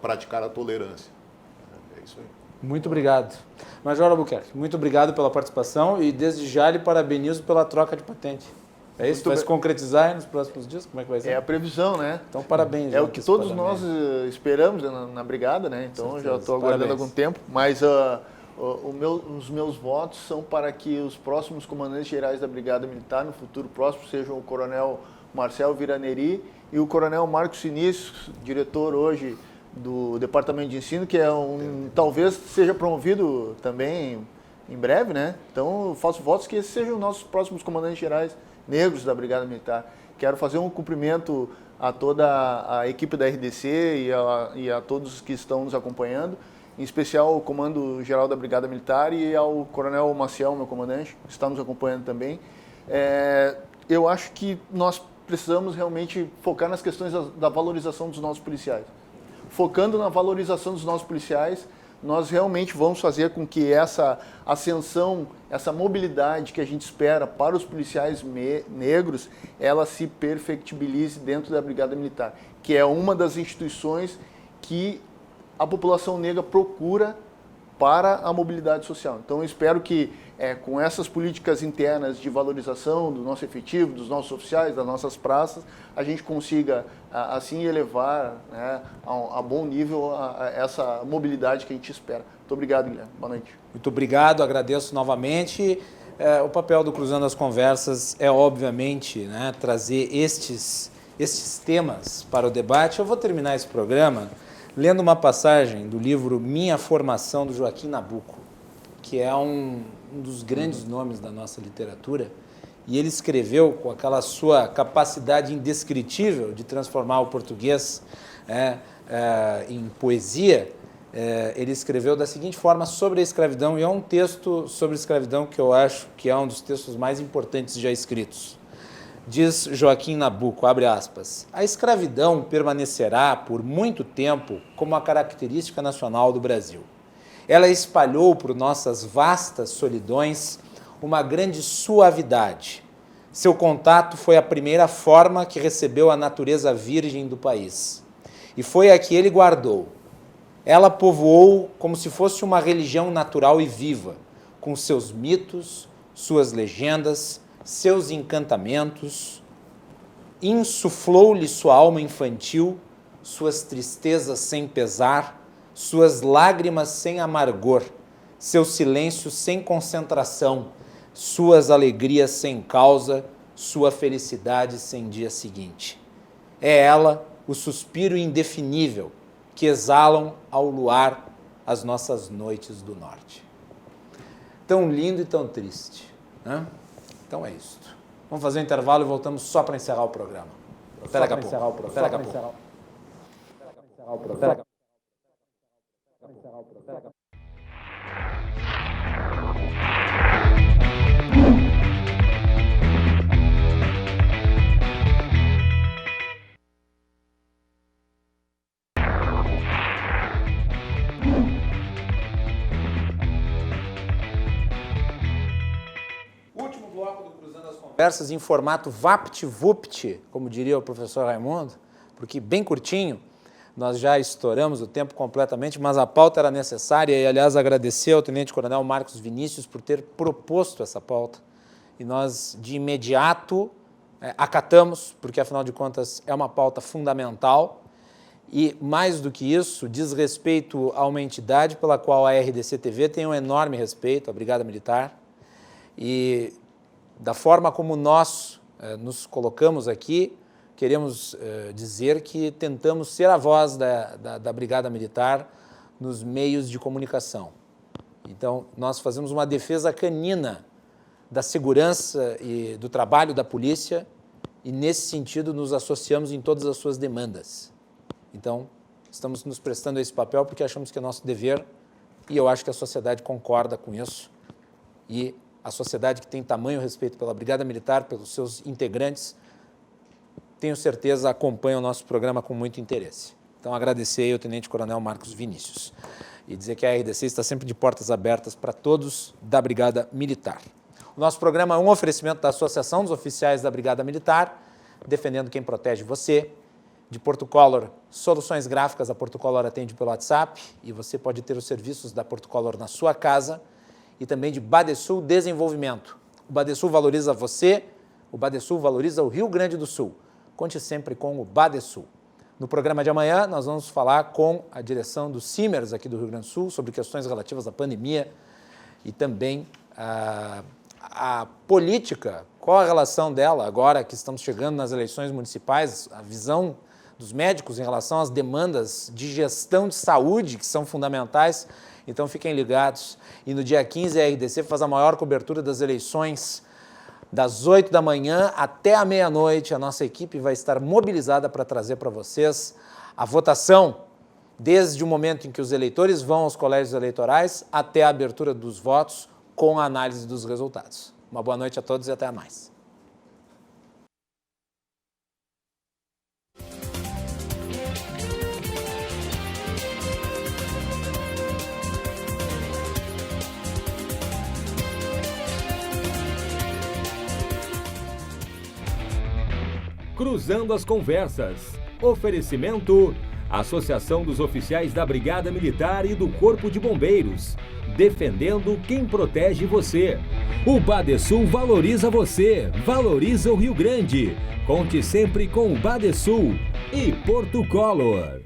praticar a tolerância. É isso aí. Muito obrigado. Major Albuquerque, muito obrigado pela participação e desde já lhe parabenizo pela troca de patente. É isso? Vai se concretizar aí nos próximos dias? Como é que vai ser? É a previsão, né? Então, parabéns. É o que todos nós esperamos na brigada, né? Então, já estou aguardando algum tempo. Mas os meus votos são para que os próximos comandantes gerais da Brigada Militar, no futuro próximo, sejam o Coronel Marcel Vieira Neri e o Coronel Marcos Sinistro, diretor hoje do Departamento de Ensino, que talvez seja promovido também em breve, né? Então, eu faço votos que esses sejam os nossos próximos comandantes gerais negros da Brigada Militar. Quero fazer um cumprimento a toda a equipe da RDC e a todos que estão nos acompanhando, em especial ao Comando Geral da Brigada Militar e ao Coronel Maciel, meu comandante, que está nos acompanhando também. Eu acho que nós precisamos realmente focar nas questões da valorização dos nossos policiais. Focando na valorização dos nossos policiais, nós realmente vamos fazer com que essa ascensão, essa mobilidade que a gente espera para os policiais negros, ela se perfectibilize dentro da Brigada Militar, que é uma das instituições que a população negra procura para a mobilidade social. Então, eu espero que com essas políticas internas de valorização do nosso efetivo, dos nossos oficiais, das nossas praças, a gente consiga, assim, elevar, né, a bom nível essa mobilidade que a gente espera. Muito obrigado, Guilherme. Boa noite. Muito obrigado, agradeço novamente. O papel do Cruzando as Conversas é, obviamente, né, trazer estes temas para o debate. Eu vou terminar esse programa lendo uma passagem do livro Minha Formação, do Joaquim Nabuco, que é um dos grandes nomes da nossa literatura, e ele escreveu, com aquela sua capacidade indescritível de transformar o português em poesia, ele escreveu da seguinte forma sobre a escravidão, e é um texto sobre a escravidão que eu acho que é um dos textos mais importantes já escritos. Diz Joaquim Nabuco, abre aspas, a escravidão permanecerá por muito tempo como a característica nacional do Brasil. Ela espalhou por nossas vastas solidões uma grande suavidade. Seu contato foi a primeira forma que recebeu a natureza virgem do país. E foi a que ele guardou. Ela povoou como se fosse uma religião natural e viva, com seus mitos, suas legendas, seus encantamentos, insuflou-lhe sua alma infantil, suas tristezas sem pesar, suas lágrimas sem amargor, seu silêncio sem concentração, suas alegrias sem causa, sua felicidade sem dia seguinte. É ela o suspiro indefinível que exalam ao luar as nossas noites do norte. Tão lindo e tão triste, né? Então é isso. Vamos fazer um intervalo e voltamos só para encerrar o programa. Até daqui a pouco. Até daqui a pouco. conversas em formato vapt-vupt, como diria o professor Raimundo, porque bem curtinho, nós já estouramos o tempo completamente, mas a pauta era necessária e, aliás, agradecer ao Tenente Coronel Marcos Vinícius por ter proposto essa pauta. E nós, de imediato, acatamos, porque, afinal de contas, é uma pauta fundamental e, mais do que isso, diz respeito a uma entidade pela qual a RDC-TV tem um enorme respeito, a Brigada Militar, e da forma como nós nos colocamos aqui, queremos dizer que tentamos ser a voz da Brigada Militar nos meios de comunicação. Então, nós fazemos uma defesa canina da segurança e do trabalho da polícia e, nesse sentido, nos associamos em todas as suas demandas. Então, estamos nos prestando a esse papel porque achamos que é nosso dever e eu acho que a sociedade concorda com isso. E a sociedade que tem tamanho respeito pela Brigada Militar, pelos seus integrantes, tenho certeza, acompanha o nosso programa com muito interesse. Então, agradecer aí ao Tenente Coronel Marcos Vinícius e dizer que a RDC está sempre de portas abertas para todos da Brigada Militar. O nosso programa é um oferecimento da Associação dos Oficiais da Brigada Militar, defendendo quem protege você, de Porto Color, soluções gráficas. A Porto Color atende pelo WhatsApp e você pode ter os serviços da Porto Color na sua casa, e também de Badesul Desenvolvimento. O Badesul valoriza você, o Badesul valoriza o Rio Grande do Sul. Conte sempre com o Badesul. No programa de amanhã, nós vamos falar com a direção do CIMERS aqui do Rio Grande do Sul sobre questões relativas à pandemia e também a política, qual a relação dela agora que estamos chegando nas eleições municipais, a visão dos médicos em relação às demandas de gestão de saúde que são fundamentais. Então, fiquem ligados. E no dia 15, a RDC faz a maior cobertura das eleições, das 8 da manhã até a meia-noite. A nossa equipe vai estar mobilizada para trazer para vocês a votação, desde o momento em que os eleitores vão aos colégios eleitorais até a abertura dos votos, com a análise dos resultados. Uma boa noite a todos e até mais. Cruzando as Conversas. Oferecimento: Associação dos Oficiais da Brigada Militar e do Corpo de Bombeiros. Defendendo quem protege você. O Badesul valoriza você, valoriza o Rio Grande. Conte sempre com o Badesul e Porto Color.